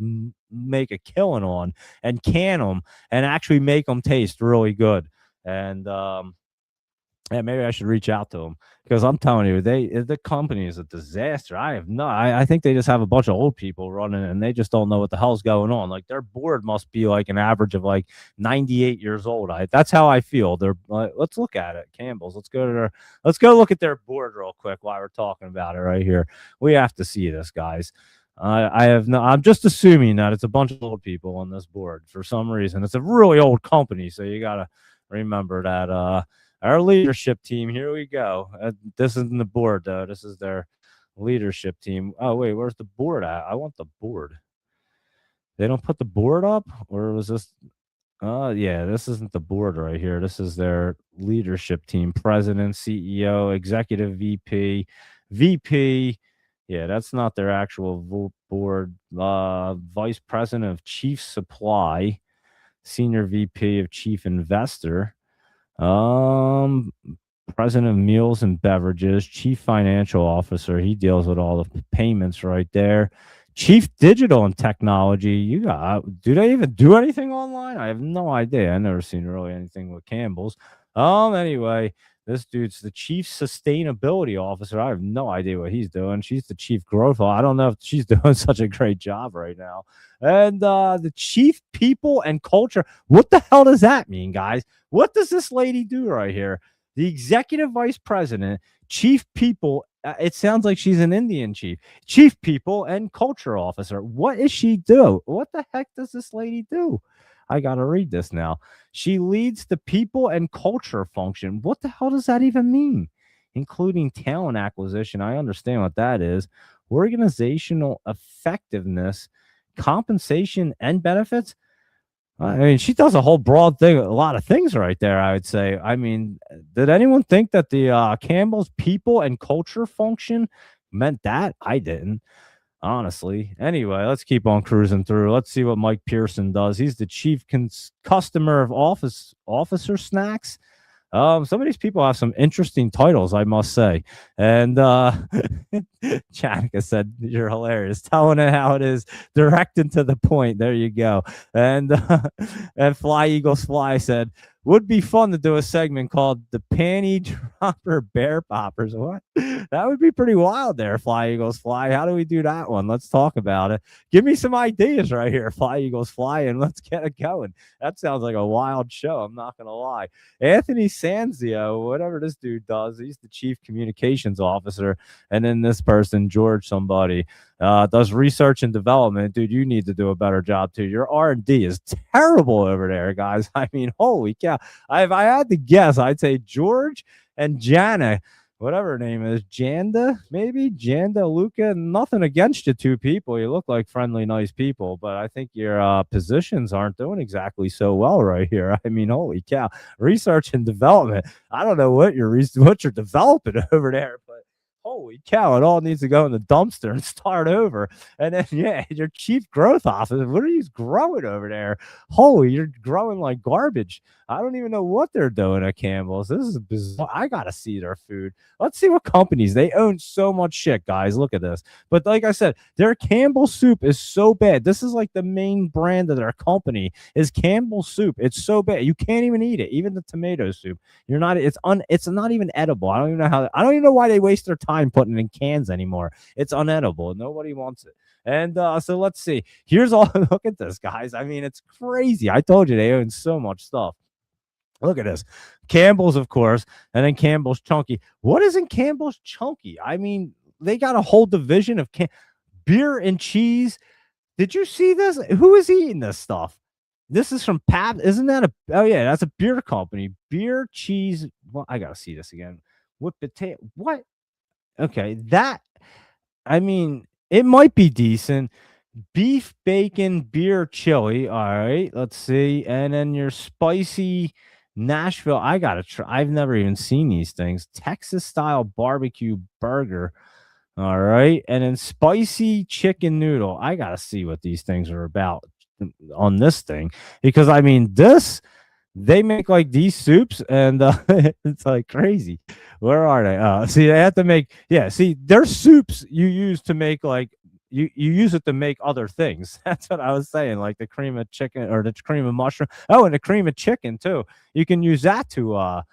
make a killing on and can them and actually make them taste really good. And yeah, maybe I should reach out to them because I'm telling you, the company is a disaster. I think they just have a bunch of old people running and they just don't know what the hell's going on. Like their board must be like an average of like 98 years old. That's how I feel. They're let's look at it, Campbell's. Let's go look at their board real quick while we're talking about it right here. We have to see this, guys. I'm just assuming that it's a bunch of old people on this board for some reason. It's a really old company, so you gotta remember that. Our leadership team, here we go. This isn't the board, though. This is their leadership team. Oh, wait, where's the board at? I want the board. They don't put the board up? Or was this? Oh, yeah, this isn't the board right here. This is their leadership team. President, CEO, executive VP, VP. Yeah, that's not their actual board. Vice president of chief supply, senior VP of chief investor. Um, President of Meals and Beverages, Chief Financial Officer. He deals with all the payments right there. Chief Digital and Technology. Do they even do anything online? I have no idea. I've never seen really anything with Campbell's. Anyway, this dude's the Chief Sustainability Officer. I have no idea what he's doing. She's the Chief Growth. I don't know if she's doing such a great job right now. And the Chief People and Culture. What the hell does that mean, guys? What does this lady do right here? The Executive Vice President, Chief People. It sounds like she's an Indian chief. Chief People and Culture Officer. What does she do? What the heck does this lady do? I got to read this now. She leads the people and culture function. What the hell does that even mean? Including talent acquisition. I understand what that is. Organizational effectiveness, compensation, and benefits. I mean, she does a whole broad thing, a lot of things right there, I would say. I mean, did anyone think that the Campbell's people and culture function meant that? I didn't, honestly. Anyway, let's keep on cruising through. Let's see what Mike Pearson does. He's the chief customer of officer snacks. Some of these people have some interesting titles, I must say. And Chanika said, "You're hilarious, telling it how it is, direct and to the point." There you go. And and Fly Eagles Fly said, "Would be fun to do a segment called the Panty Dropper Bear Poppers." What? That would be pretty wild there, Fly Eagles Fly. How do we do that one? Let's talk about it. Give me some ideas right here, Fly Eagles Fly, and let's get it going. That sounds like a wild show. I'm not going to lie. Anthony Sanzio, whatever this dude does, he's the chief communications officer. And then this person, George somebody, does research and development. Dude, you need to do a better job too. Your R&D is terrible over there, guys. I mean, holy cow. If I had to guess, I'd say George and Jana, whatever her name is, Janda, maybe Janda, Luca. Nothing against you two people. You look like friendly, nice people, but I think your positions aren't doing exactly so well right here. I mean, holy cow. Research and development. I don't know what you're developing over there, but holy cow, it all needs to go in the dumpster and start over. And then, yeah, your chief growth officer, what are you growing over there? Holy, you're growing like garbage. I don't even know what they're doing at Campbell's. This is bizarre. I got to see their food. Let's see what companies. They own so much shit, guys. Look at this. But like I said, their Campbell's soup is so bad. This is like the main brand of their company is Campbell's soup. It's so bad. You can't even eat it. Even the tomato soup. It's not even edible. I don't even know why they waste their time putting it in cans anymore. It's unedible. Nobody wants it. And so let's see. Here's all. Look at this, guys. I mean, it's crazy. I told you they own so much stuff. Look at this. Campbell's, of course, and then Campbell's Chunky. What is in Campbell's Chunky? I mean, they got a whole division of beer and cheese. Did you see this? Who is eating this stuff? This is from Pab. Isn't that a? Oh yeah, that's a beer company. Beer, cheese. Well, I gotta see this again. With potato. What? Okay, that. I mean, it might be decent. Beef, bacon, beer, chili. All right, let's see. And then your spicy Nashville. I gotta try. I've never even seen these things. Texas style barbecue burger. All right. And then spicy chicken noodle. I got to see what these things are about on this thing because I mean, they make like these soups and it's like crazy. Where are they? See, they have to make, yeah, see, their soups you use to make like, you use it to make other things. That's what I was saying, like the cream of chicken or the cream of mushroom. Oh, and the cream of chicken too. You can use that to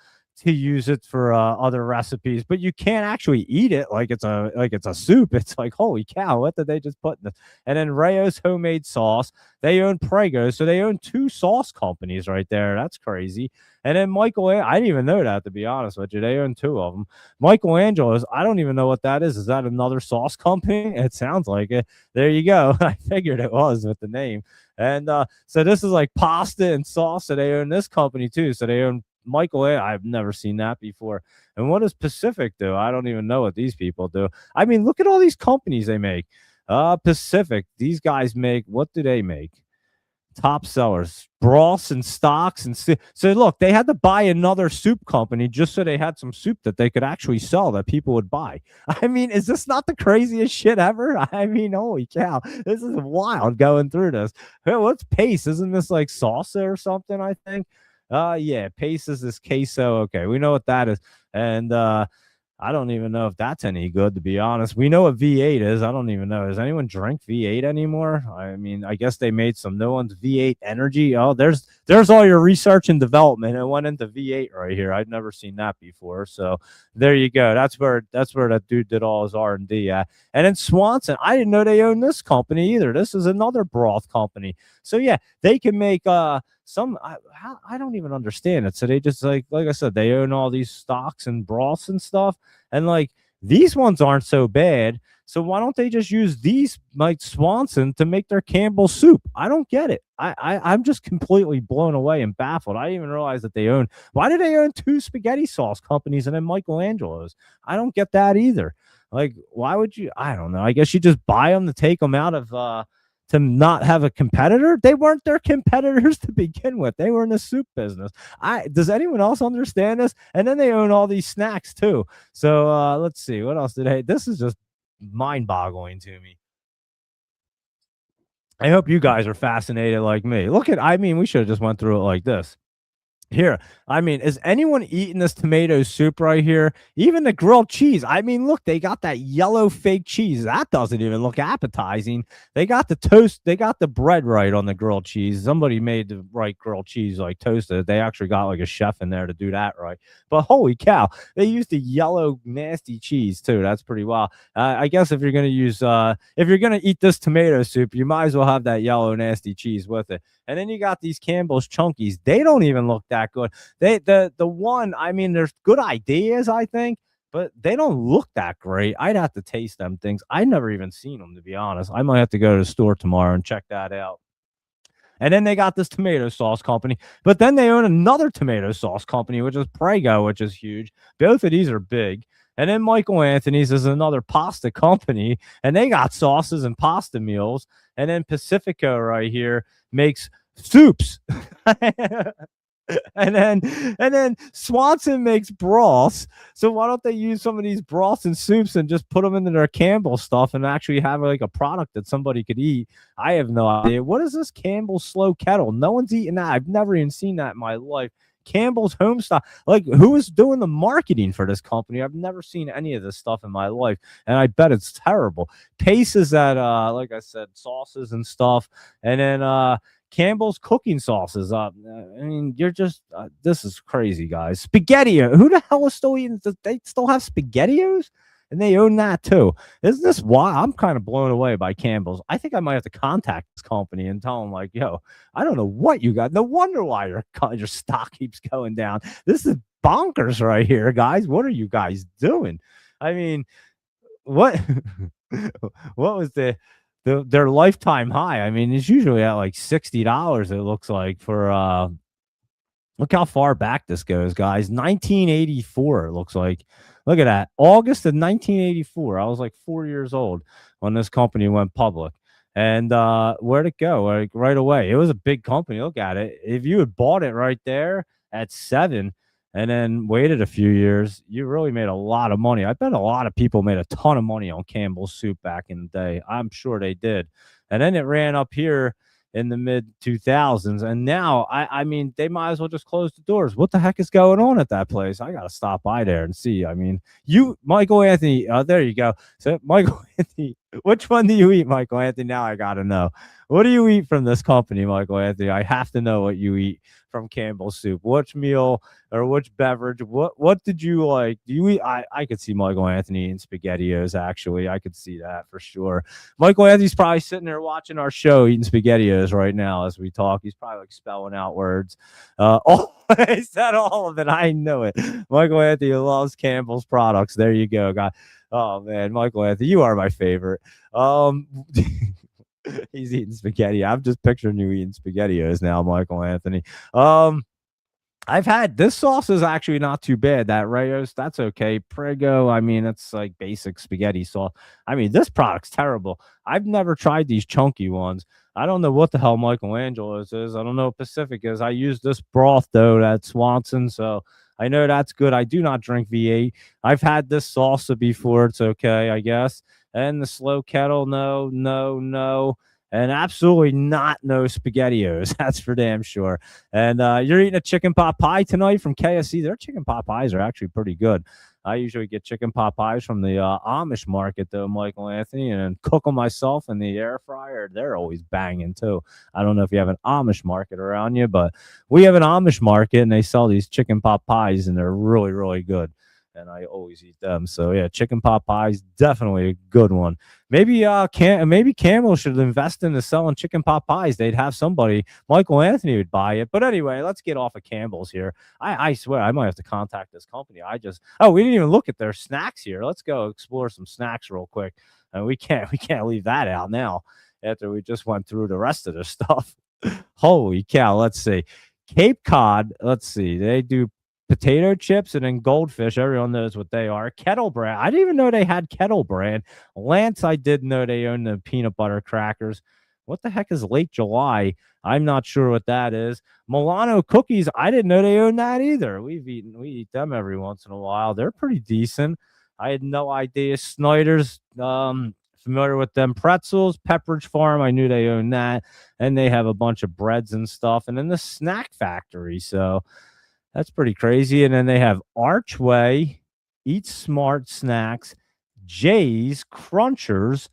use it for other recipes, but you can't actually eat it like it's a soup. It's like, holy cow, what did they just put in this? And then Rayo's homemade sauce. They own Prego, so they own two sauce companies right there. That's crazy. And then I didn't even know that, to be honest with you. They own two of them. Michelangelo's, I don't even know what that is. Is that another sauce company? It sounds like it. There you go. I figured it was with the name. And so this is like pasta and sauce. So they own this company too. So they own I've never seen that before. And what does Pacific do? I don't even know what these people do. I mean, look at all these companies they make. Pacific, these guys make, what do they make? Top sellers, broths and stocks. And so look, they had to buy another soup company just so they had some soup that they could actually sell that people would buy. I mean, is this not the craziest shit ever? I mean, holy cow, this is wild going through this. Hey, what's Pace? Isn't this like salsa or something, I think? Yeah, Pace is this queso. Okay, we know what that is. And I don't even know if that's any good, to be honest. We know what V8 is. I don't even know. Does anyone drink V8 anymore? I mean, I guess they made some new ones. V8 Energy. Oh, there's all your research and development. It went into V8 right here. I'd never seen that before. So there you go. That's where that dude did all his R&D at. And then Swanson. I didn't know they owned this company either. This is another broth company. So yeah, they can make I don't even understand it. So they just like I said, they own all these stocks and broths and stuff. And like these ones aren't so bad. So why don't they just use these like Swanson to make their Campbell soup? I don't get it. I'm just completely blown away and baffled. I didn't even realize that they own. Why do they own two spaghetti sauce companies and then Michelangelo's? I don't get that either. Like, why would you? I don't know. I guess you just buy them to take them out of to not have a competitor. They weren't their competitors to begin with. They were in the soup business. Does anyone else understand this? And then they own all these snacks too. So let's see. What else did they? This is just mind-boggling to me. I hope you guys are fascinated like me. I mean, we should have just went through it like this. Here, I mean, is anyone eating this tomato soup right here? Even the grilled cheese. I mean, look, they got that yellow fake cheese. That doesn't even look appetizing. They got the toast. They got the bread right on the grilled cheese. Somebody made the right grilled cheese, like toasted. They actually got like a chef in there to do that right. But holy cow, they used the yellow nasty cheese too. That's pretty wild. I guess if you're gonna eat this tomato soup, you might as well have that yellow nasty cheese with it. And then you got these Campbell's Chunkies. They don't even look that good. The one, I mean, there's good ideas, I think, but they don't look that great. I'd have to taste them things. I've never even seen them, to be honest. I might have to go to the store tomorrow and check that out. And then they got this tomato sauce company, but then they own another tomato sauce company, which is Prego, which is huge. Both of these are big. And then Michael Anthony's is another pasta company, and they got sauces and pasta meals. And then Pacifico right here makes soups. and then Swanson makes broths. So why don't they use some of these broths and soups and just put them into their Campbell stuff and actually have like a product that somebody could eat? I have no idea. What is this Campbell Slow Kettle? No one's eating that. I've never even seen that in my life. Campbell's home stuff. Like, who is doing the marketing for this company? I've never seen any of this stuff in my life, and I bet it's terrible. Pace is at like I said, sauces and stuff, and then Campbell's cooking sauces. I mean, you're just this is crazy, guys. Spaghetti. Who the hell is still eating? They still have SpaghettiOs? and they own that too. Isn't this why I'm kind of blown away by Campbell's? I think I might have to contact this company and tell them like, yo, I don't know what you got. No wonder why your stock keeps going down. This is bonkers right here, guys. What are you guys doing? I mean, what what was their lifetime high? I mean, it's usually at like $60, it looks like, for look how far back this goes, guys. 1984, it looks like. Look at that. August of 1984. I was like 4 years old when this company went public. And where'd it go? Like right away. It was a big company. Look at it. If you had bought it right there at 7 and then waited a few years, you really made a lot of money. I bet a lot of people made a ton of money on Campbell's Soup back in the day. I'm sure they did. And then it ran up here in the mid 2000s, and now I mean they might as well just close the doors. What the heck is going on at that place? I gotta stop by there and see. I mean, Michael Anthony, there you go. So Michael Anthony, which one do you eat, Michael Anthony? Now I gotta know. What do you eat from this company, Michael Anthony? I have to know what you eat from Campbell's Soup. Which meal or which beverage? What did you like? Do you eat? I could see Michael Anthony eating SpaghettiOs. Actually, I could see that for sure. Michael Anthony's probably sitting there watching our show, eating SpaghettiOs right now as we talk. He's probably like spelling out words. Oh, I said all of it. I know it. Michael Anthony loves Campbell's products. There you go, guy. Oh man, Michael Anthony, you are my favorite. He's eating spaghetti. I'm just picturing you eating SpaghettiOs now, Michael Anthony. I've had this sauce is actually not too bad. That Rayos, that's okay. Prego, I mean, it's like basic spaghetti sauce. I mean, this product's terrible. I've never tried these chunky ones. I don't know what the hell Michelangelo's is. I don't know what Pacific is. I use this broth though at Swanson, so I know that's good. I do not drink V8. I've had this salsa before. It's okay, I guess. And the slow kettle, no, no, no. And absolutely not no SpaghettiOs. That's for damn sure. And you're eating a chicken pot pie tonight from KFC. Their chicken pot pies are actually pretty good. I usually get chicken pot pies from the Amish market, though, Michael Anthony, and cook them myself in the air fryer. They're always banging, too. I don't know if you have an Amish market around you, but we have an Amish market, and they sell these chicken pot pies, and they're really, really good. And I always eat them. So yeah, chicken pot pie is definitely a good one. Maybe maybe Campbell should invest into selling chicken pot pies. They'd have somebody. Michael Anthony would buy it. But anyway, let's get off of Campbell's here. I swear I might have to contact this company. We didn't even look at their snacks here. Let's go explore some snacks real quick. And we can't leave that out now after we just went through the rest of the stuff. Holy cow. Let's see. Cape Cod. Let's see. They do potato chips and then Goldfish. Everyone knows what they are. Kettle Brand. I didn't even know they had Kettle Brand. Lance, I did know they own the peanut butter crackers. What the heck is Late July? I'm not sure what that is. Milano cookies. I didn't know they own that either. We eat them every once in a while. They're pretty decent. I had no idea. Snyder's, familiar with them. Pretzels, Pepperidge Farm. I knew they owned that. And they have a bunch of breads and stuff. And then the Snack Factory. So that's pretty crazy. And then they have Archway, Eat Smart Snacks, Jay's, Crunchers,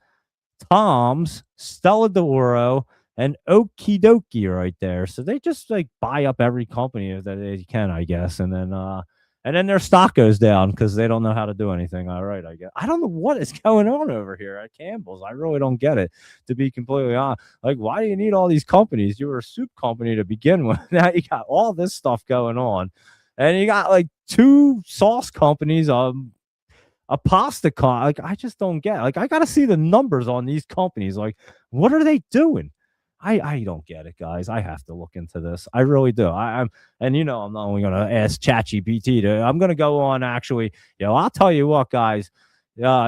Tom's, Stella d'Oro, and Okie Dokie right there. So they just like buy up every company that they can, I guess. And then their stock goes down because they don't know how to do anything. All right, I guess. I don't know what is going on over here at Campbell's. I really don't get it, to be completely honest. Like, why do you need all these companies? You were a soup company to begin with. Now you got all this stuff going on. And you got like 2 sauce companies, a pasta like, I just don't get it. Like, I got to see the numbers on these companies. Like, what are they doing? I don't get it, guys. I have to look into this. I really do. I'm not only going to ask ChatGPT I'm going to go on actually. I'll tell you what, guys.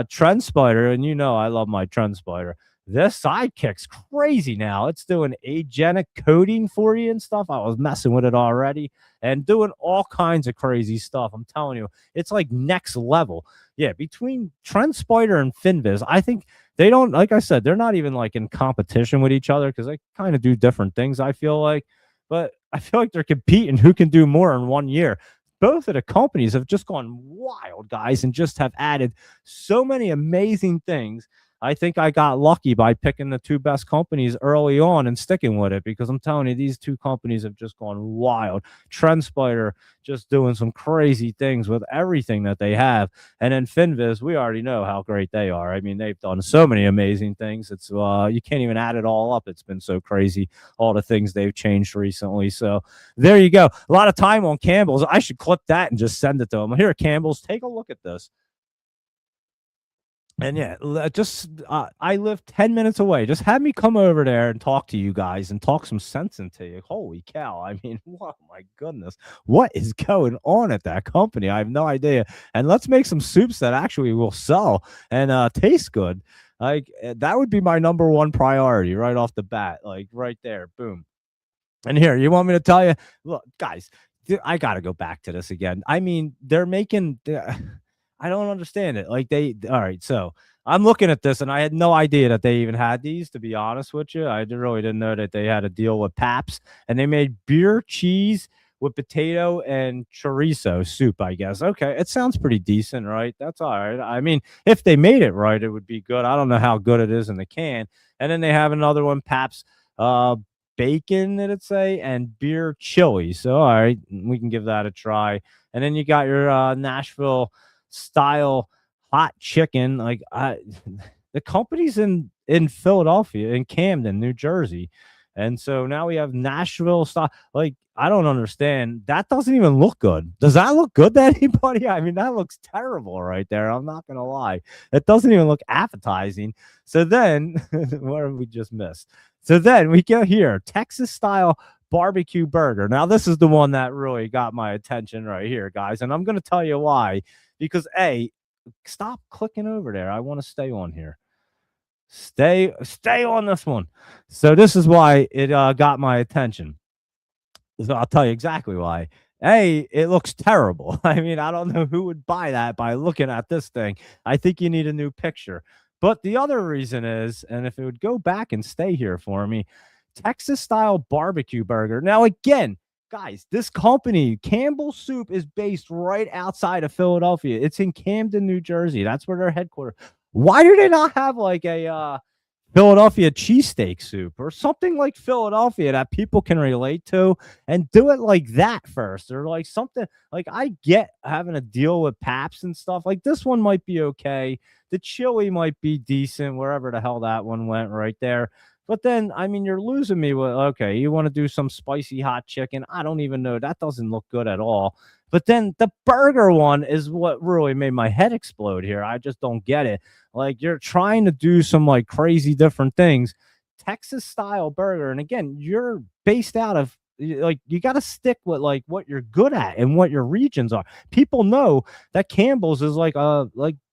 Trend Spider, and I love my Trend Spider. This Sidekick's crazy now. It's doing agenic coding for you and stuff. I was messing with it already and doing all kinds of crazy stuff. I'm telling you, it's like next level. Yeah, between Trend Spider and Finviz, I think they don't, like I said, they're not even like in competition with each other because they kind of do different things, I feel like. But I feel like they're competing who can do more in 1 year. Both of the companies have just gone wild, guys, and just have added so many amazing things. I think I got lucky by picking the two best companies early on and sticking with it, because I'm telling you, these two companies have just gone wild. Trendspider just doing some crazy things with everything that they have. And then Finviz, we already know how great they are. I mean, they've done so many amazing things. It's you can't even add it all up. It's been so crazy, all the things they've changed recently. So there you go. A lot of time on Campbell's. I should clip that and just send it to them. Here, Campbell's, take a look at this. And yeah, just I live 10 minutes away. Just have me come over there and talk to you guys and talk some sense into you. Holy cow. I mean, oh my goodness. What is going on at that company? I have no idea. And let's make some soups that actually will sell and taste good. Like that would be my number one priority right off the bat. Like right there. Boom. And here, you want me to tell you? Look, guys, I got to go back to this again. I mean, they're making. I don't understand it. Like all right. So I'm looking at this, and I had no idea that they even had these. To be honest with you, really didn't know that they had a deal with Paps, and they made beer cheese with potato and chorizo soup. I guess. Okay, it sounds pretty decent, right? That's all right. I mean, if they made it right, it would be good. I don't know how good it is in the can. And then they have another one, Paps. Bacon, did it say, and beer chili. So all right, we can give that a try. And then you got your Nashville style hot chicken. Like the company's in Philadelphia, in Camden, New Jersey. And so now we have Nashville style. Like, I don't understand. That doesn't even look good. Does that look good to anybody? I mean, that looks terrible right there. I'm not gonna lie. It doesn't even look appetizing. So then what have we just missed? So then we go here, Texas style barbecue burger. Now, this is the one that really got my attention right here, guys. And I'm going to tell you why. Because, A, stop clicking over there. I want to stay on here. Stay on this one. So this is why it got my attention. So I'll tell you exactly why. A, it looks terrible. I mean, I don't know who would buy that by looking at this thing. I think you need a new picture. But the other reason is, and if it would go back and stay here for me, Texas style barbecue burger. Now, again, guys, this company, Campbell Soup, is based right outside of Philadelphia. It's in Camden, New Jersey. That's where they're headquartered. Why do they not have like a Philadelphia cheesesteak soup or something like Philadelphia that people can relate to, and do it like that first, or like something like, I get having to deal with Paps and stuff. Like this one might be okay. The chili might be decent, wherever the hell that one went right there. But then, I mean, you're losing me with, okay, you want to do some spicy hot chicken. I don't even know. That doesn't look good at all. But then the burger one is what really made my head explode here. I just don't get it. Like, you're trying to do some like crazy different things. Texas style burger. And again, you're based out of, like, you got to stick with like what you're good at and what your regions are. People know that Campbell's is like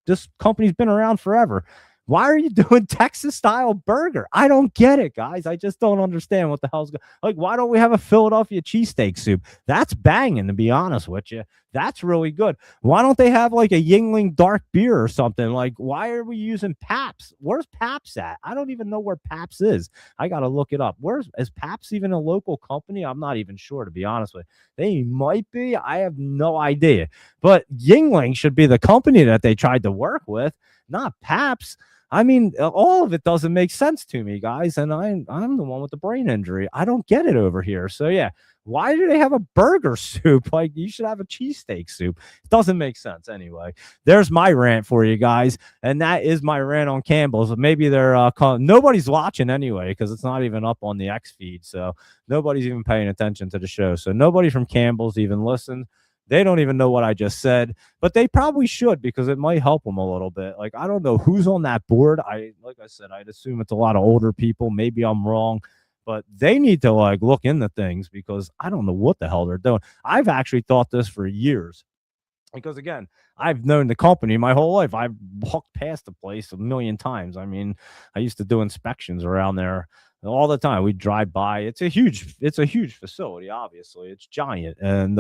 this company's been around forever. Why are you doing Texas style burger? I don't get it, guys. I just don't understand what the hell's going. Like, why don't we have a Philadelphia cheesesteak soup? That's banging, to be honest with you. That's really good. Why don't they have like a Yingling dark beer or something? Like, why are we using Paps? Where's Paps at? I don't even know where Paps is. I got to look it up. Is Paps even a local company? I'm not even sure, to be honest with you. They might be. I have no idea. But Yingling should be the company that they tried to work with, not Paps. I mean, all of it doesn't make sense to me, guys. And I'm the one with the brain injury. I don't get it over here. So, yeah, why do they have a burger soup? Like, you should have a cheesesteak soup. It doesn't make sense anyway. There's my rant for you guys. And that is my rant on Campbell's. Maybe they're nobody's watching anyway, because it's not even up on the X feed. So nobody's even paying attention to the show. So nobody from Campbell's even listened. They don't even know what I just said, but they probably should, because it might help them a little bit. Like, I don't know who's on that board. Like I said, I'd assume it's a lot of older people. Maybe I'm wrong, but they need to like look into things, because I don't know what the hell they're doing. I've actually thought this for years, because again, I've known the company my whole life. I've walked past the place a million times. I mean, I used to do inspections around there all the time. We'd drive by. It's a huge facility. Obviously, it's giant. And,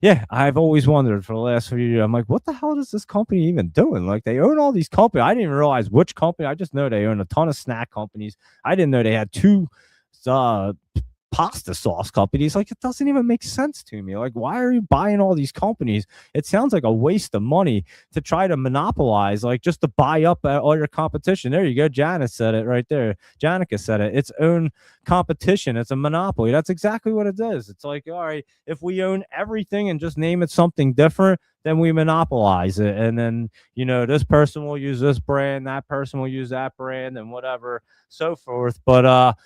yeah, I've always wondered for the last few years. I'm like, what the hell is this company even doing? Like, they own all these companies. I didn't even realize which company. I just know they own a ton of snack companies. I didn't know they had two pasta sauce companies. Like, it doesn't even make sense to me. Like, why are you buying all these companies? It sounds like a waste of money to try to monopolize, like just to buy up all your competition. There you go. Janice said it right there. Janica said it. Its own competition. It's a monopoly. That's exactly what it is. It's like, all right, if we own everything and just name it something different, then we monopolize it. And then, this person will use this brand, that person will use that brand, and whatever, so forth. But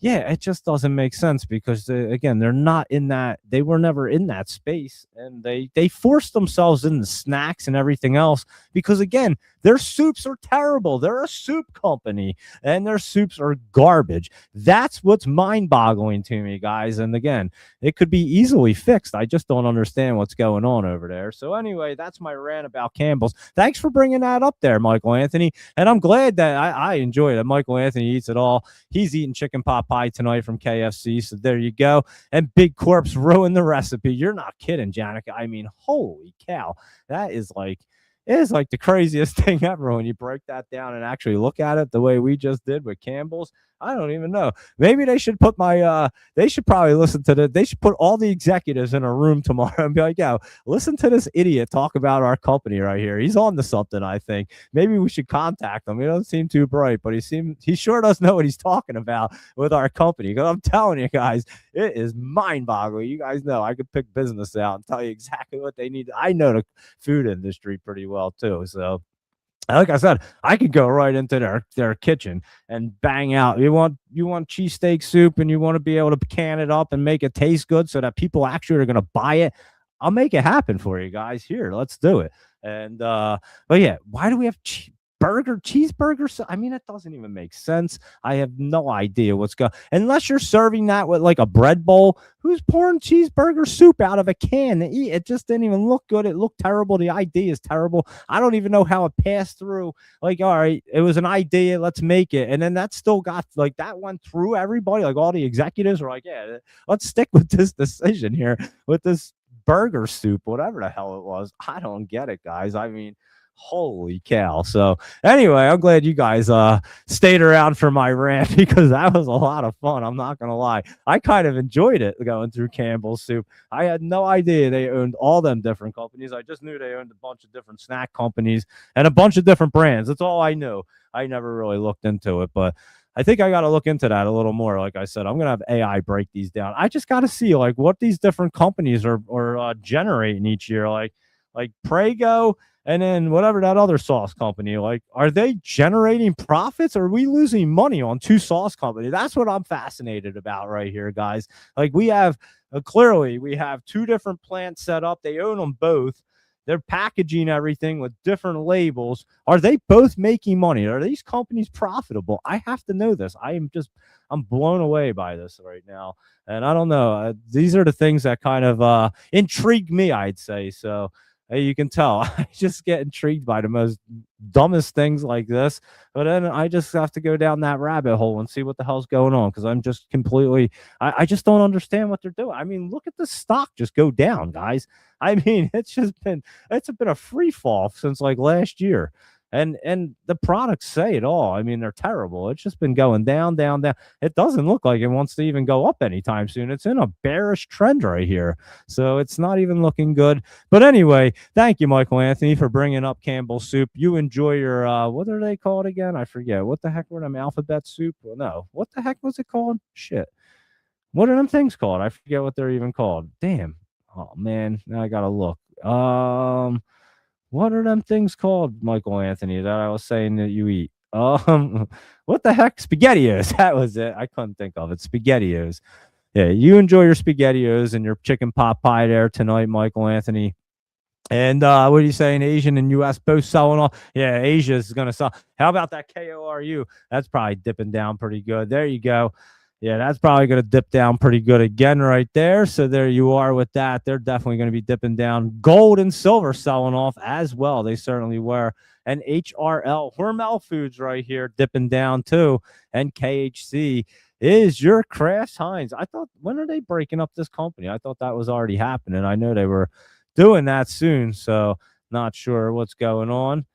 yeah, it just doesn't make sense because again, they're not in that. They were never in that space, and they forced themselves into snacks and everything else because again, their soups are terrible. They're a soup company, and their soups are garbage. That's what's mind-boggling to me, guys. And again, it could be easily fixed. I just don't understand what's going on over there. So anyway, that's my rant about Campbell's. Thanks for bringing that up there, Michael Anthony. And I'm glad that I enjoy it. Michael Anthony eats it all. He's eating chicken pot pie tonight from KFC. So there you go. And Big Corpse ruined the recipe. You're not kidding, Janica. I mean, holy cow. That is like, it is like the craziest thing ever when you break that down and actually look at it the way we just did with Campbell's. I don't even know. Maybe they should put they should probably listen to they should put all the executives in a room tomorrow and be like, yo, listen to this idiot talk about our company right here. He's on to something, I think. Maybe we should contact him. He doesn't seem too bright, but he sure does know what he's talking about with our company. Because I'm telling you guys, it is mind-boggling. You guys know I could pick business out and tell you exactly what they need. I know the food industry pretty well too. So like I said, I could go right into their kitchen and bang out. You want cheesesteak soup, and you want to be able to can it up and make it taste good so that people actually are going to buy it. I'll make it happen for you guys. Here, let's do it. And but yeah, why do we have cheeseburgers? I mean, it doesn't even make sense. I have no idea what's going, unless you're serving that with like a bread bowl. Who's pouring cheeseburger soup out of a can to eat? It just didn't even look good. It looked terrible. The idea is terrible. I don't even know how it passed through. Like, all right, it was an idea, let's make it. And then that still got, like, that went through everybody. Like, all the executives were like, yeah, let's stick with this decision here with this burger soup, whatever the hell it was. I don't get it, guys. I mean, holy cow. So anyway, I'm glad you guys stayed around for my rant because that was a lot of fun. I'm not gonna lie. I kind of enjoyed it going through Campbell's Soup. I had no idea they owned all them different companies. I just knew they owned a bunch of different snack companies and a bunch of different brands. That's all I knew. I never really looked into it, but I think I got to look into that a little more. Like I said, I'm going to have AI break these down. I just got to see like what these different companies are generating each year. Like Prego, and then whatever that other sauce company, like, are they generating profits, or are we losing money on two sauce companies? That's what I'm fascinated about right here, guys. Like, we have clearly we have two different plants set up. They own them both. They're packaging everything with different labels. Are they both making money? Are these companies profitable? I have to know this. I'm blown away by this right now. And I don't know. These are the things that kind of intrigue me, I'd say. So you can tell I just get intrigued by the most dumbest things like this. But then I just have to go down that rabbit hole and see what the hell's going on, because I'm just completely, I just don't understand what they're doing. I mean, look at the stock just go down, guys. I mean, it's been a free fall since like last year. And the products say it all. I mean, they're terrible. It's just been going down, down, down. It doesn't look like it wants to even go up anytime soon. It's in a bearish trend right here. So it's not even looking good. But anyway, thank you, Michael Anthony, for bringing up Campbell's Soup. You enjoy your, what are they called again? I forget. What the heck were them, alphabet soup? Well, no. What the heck was it called? Shit. What are them things called? I forget what they're even called. Damn. Oh, man. Now I got to look. What are them things called, Michael Anthony, that I was saying that you eat? What the heck? SpaghettiOs. That was it. I couldn't think of it. SpaghettiOs. Yeah, you enjoy your SpaghettiOs and your chicken pot pie there tonight, Michael Anthony. And what are you saying? Asian and U.S. both selling off. Yeah, Asia is going to sell. How about that KORU? That's probably dipping down pretty good. There you go. Yeah, that's probably going to dip down pretty good again right there. So there you are with that. They're definitely going to be dipping down. Gold and silver selling off as well. They certainly were. And HRL, Hormel Foods right here dipping down too. And KHC is your Kraft Heinz. I thought, when are they breaking up this company? I thought that was already happening. I know they were doing that soon. So not sure what's going on.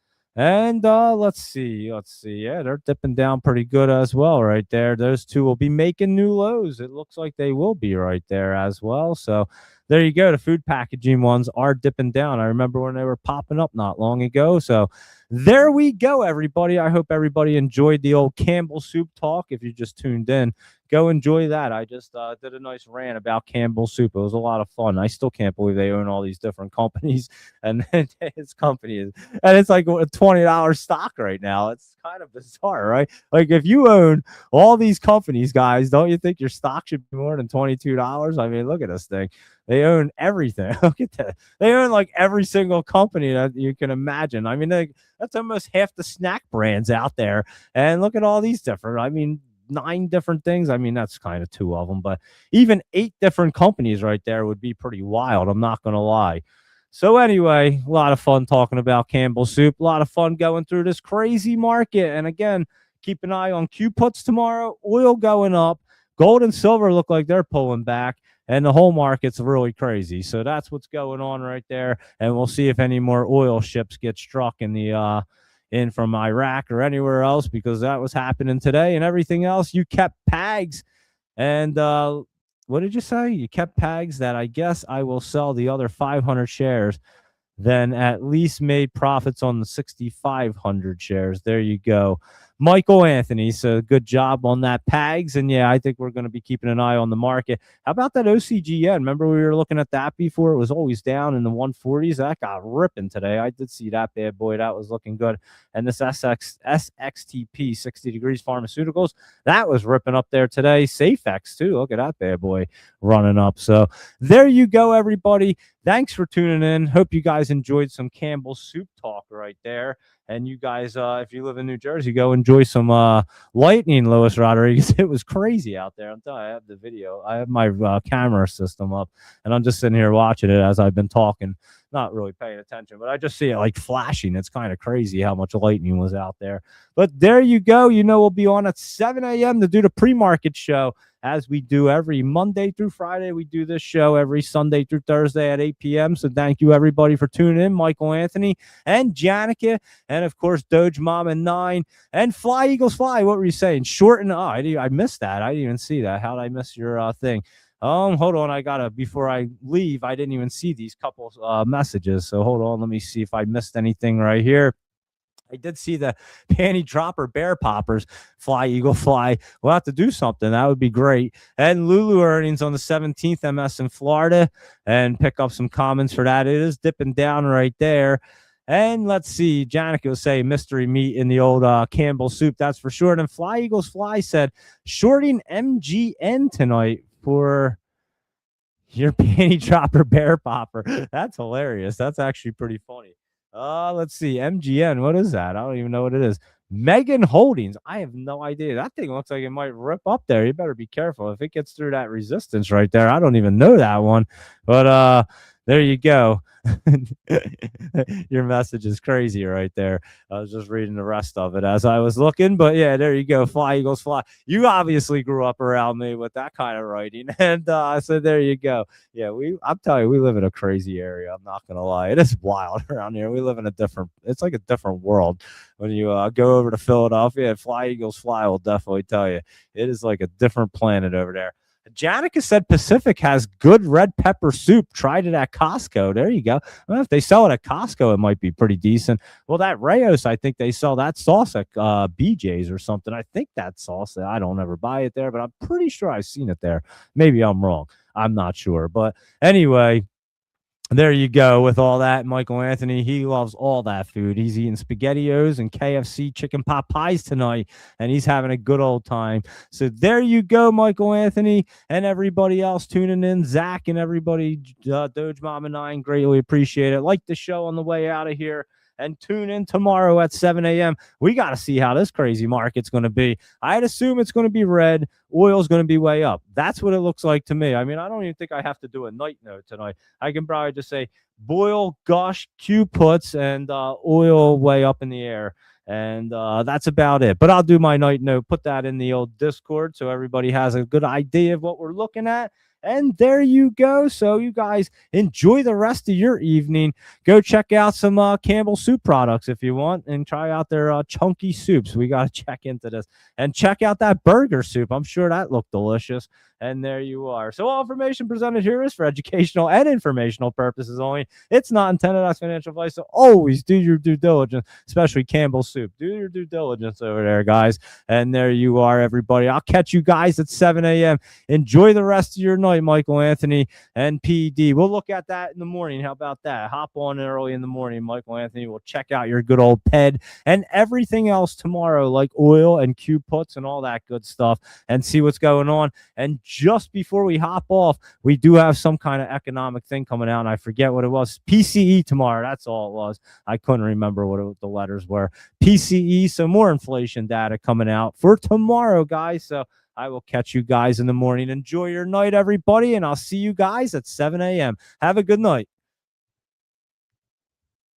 And let's see. Yeah, they're dipping down pretty good as well right there. Those two will be making new lows. It looks like they will be right there as well. So there you go. The food packaging ones are dipping down. I remember when they were popping up not long ago. So there we go, everybody. I hope everybody enjoyed the old Campbell Soup talk. If you just tuned in, go enjoy that. I just did a nice rant about Campbell Soup. It was a lot of fun. I still can't believe they own all these different companies, and his company is, and it's like a $20 stock right now. It's kind of bizarre, right? Like if you own all these companies, guys, don't you think your stock should be more than $22? I mean, look at this thing. They own everything. Look at that. They own like every single company that you can imagine. I mean, that's almost half the snack brands out there. And look at all these different. I mean, 9 different things. I mean, that's kind of 2 of them, but even 8 different companies right there would be pretty wild. I'm not going to lie. So anyway, a lot of fun talking about Campbell Soup. A lot of fun going through this crazy market. And again, keep an eye on Q puts tomorrow. Oil going up. Gold and silver look like they're pulling back. And the whole market's really crazy. So that's what's going on right there. And we'll see if any more oil ships get struck in the in from Iraq or anywhere else, because that was happening today. And everything else, you kept PAGs. And what did you say? You kept PAGs that I guess I will sell the other 500 shares, then at least made profits on the 6,500 shares. There you go. Michael Anthony, so good job on that PAGs. And yeah, I think we're going to be keeping an eye on the market. How about that OCGN? Remember we were looking at that before? It was always down in the 140s. That got ripping today. I did see that bad boy. That was looking good. And this SXTP, 60 Degrees Pharmaceuticals, that was ripping up there today. SafeX too. Look at that bad boy running up. So there you go, everybody. Thanks for tuning in. Hope you guys enjoyed some Campbell Soup talk right there. And you guys, if you live in New Jersey, go enjoy some lightning, Louis Rodriguez. It was crazy out there. I'm telling you, I have the video. I have my camera system up, and I'm just sitting here watching it as I've been talking, not really paying attention, but I just see it like flashing. It's kind of crazy how much lightning was out there. But there you go. You know, we'll be on at 7 a.m. to do the pre-market show, as we do every Monday through Friday. We do this show every Sunday through Thursday at 8 p.m. So thank you, everybody, for tuning in. Michael Anthony and Janica, and, of course, Doge Mom and 9, and Fly Eagles Fly. What were you saying? Short and I missed that. I didn't even see that. How did I miss your thing? Hold on. I gotta, before I leave, I didn't even see these couple messages. So hold on. Let me see if I missed anything right here. I did see the panty dropper bear poppers. Fly Eagle Fly. We'll have to do something. That would be great. And Lulu earnings on the 17th, MS in Florida, and pick up some comments for that. It is dipping down right there. And let's see, Janica will say mystery meat in the old Campbell Soup. That's for sure. And Fly Eagles Fly said shorting MGN tonight for your panty dropper bear popper. That's hilarious. That's actually pretty funny. Let's see. MGN. What is that? I don't even know what it is. Megan Holdings. I have no idea. That thing looks like it might rip up there. You better be careful if it gets through that resistance right there. I don't even know that one. But there you go. Your message is crazy right there. I was just reading the rest of it as I was looking, but yeah, there you go. Fly Eagles Fly. You obviously grew up around me with that kind of writing, and so there you go. Yeah, I'm telling you, we live in a crazy area. I'm not gonna lie, it is wild around here. We live in it's like a different world. When you go over to Philadelphia, Fly Eagles Fly will definitely tell you it is like a different planet over there. Janica said Pacific has good red pepper soup. Tried it at Costco. There you go. Well, if they sell it at Costco, it might be pretty decent. Well, that Rayos, I think they sell that sauce at BJ's or something. I think that sauce, I don't ever buy it there, but I'm pretty sure I've seen it there. Maybe I'm wrong. I'm not sure. But anyway, there you go with all that. Michael Anthony, he loves all that food. He's eating SpaghettiOs and KFC chicken pot pies tonight, and he's having a good old time. So there you go, Michael Anthony, and everybody else tuning in. Zach and everybody, Doge Mama 9, greatly appreciate it. Like the show on the way out of here. And tune in tomorrow at 7 a.m. We got to see how this crazy market's going to be. I'd assume it's going to be red. Oil's going to be way up. That's what it looks like to me. I mean, I don't even think I have to do a night note tonight. I can probably just say boil, gosh, Q puts, and oil way up in the air. And that's about it. But I'll do my night note, put that in the old Discord so everybody has a good idea of what we're looking at. And there you go. So you guys enjoy the rest of your evening. Go check out some Campbell soup products if you want, and try out their chunky soups. We got to check into this, and check out that burger soup. I'm sure that looked delicious. And there you are. So all information presented here is for educational and informational purposes only. It's not intended as financial advice. So always do your due diligence, especially Campbell soup. Do your due diligence over there, guys. And there you are, everybody. I'll catch you guys at 7 a.m. Enjoy the rest of your night, Michael Anthony and PD. We'll look at that in the morning. How about that? Hop on early in the morning, Michael Anthony. We'll check out your good old PED and everything else tomorrow, like oil and Q puts and all that good stuff, and see what's going on. And just before we hop off, we do have some kind of economic thing coming out, and I forget what it was. PCE tomorrow. That's all it was. I couldn't remember what the letters were. PCE, so more inflation data coming out for tomorrow, guys. So I will catch you guys in the morning. Enjoy your night, everybody, and I'll see you guys at 7 a.m. Have a good night.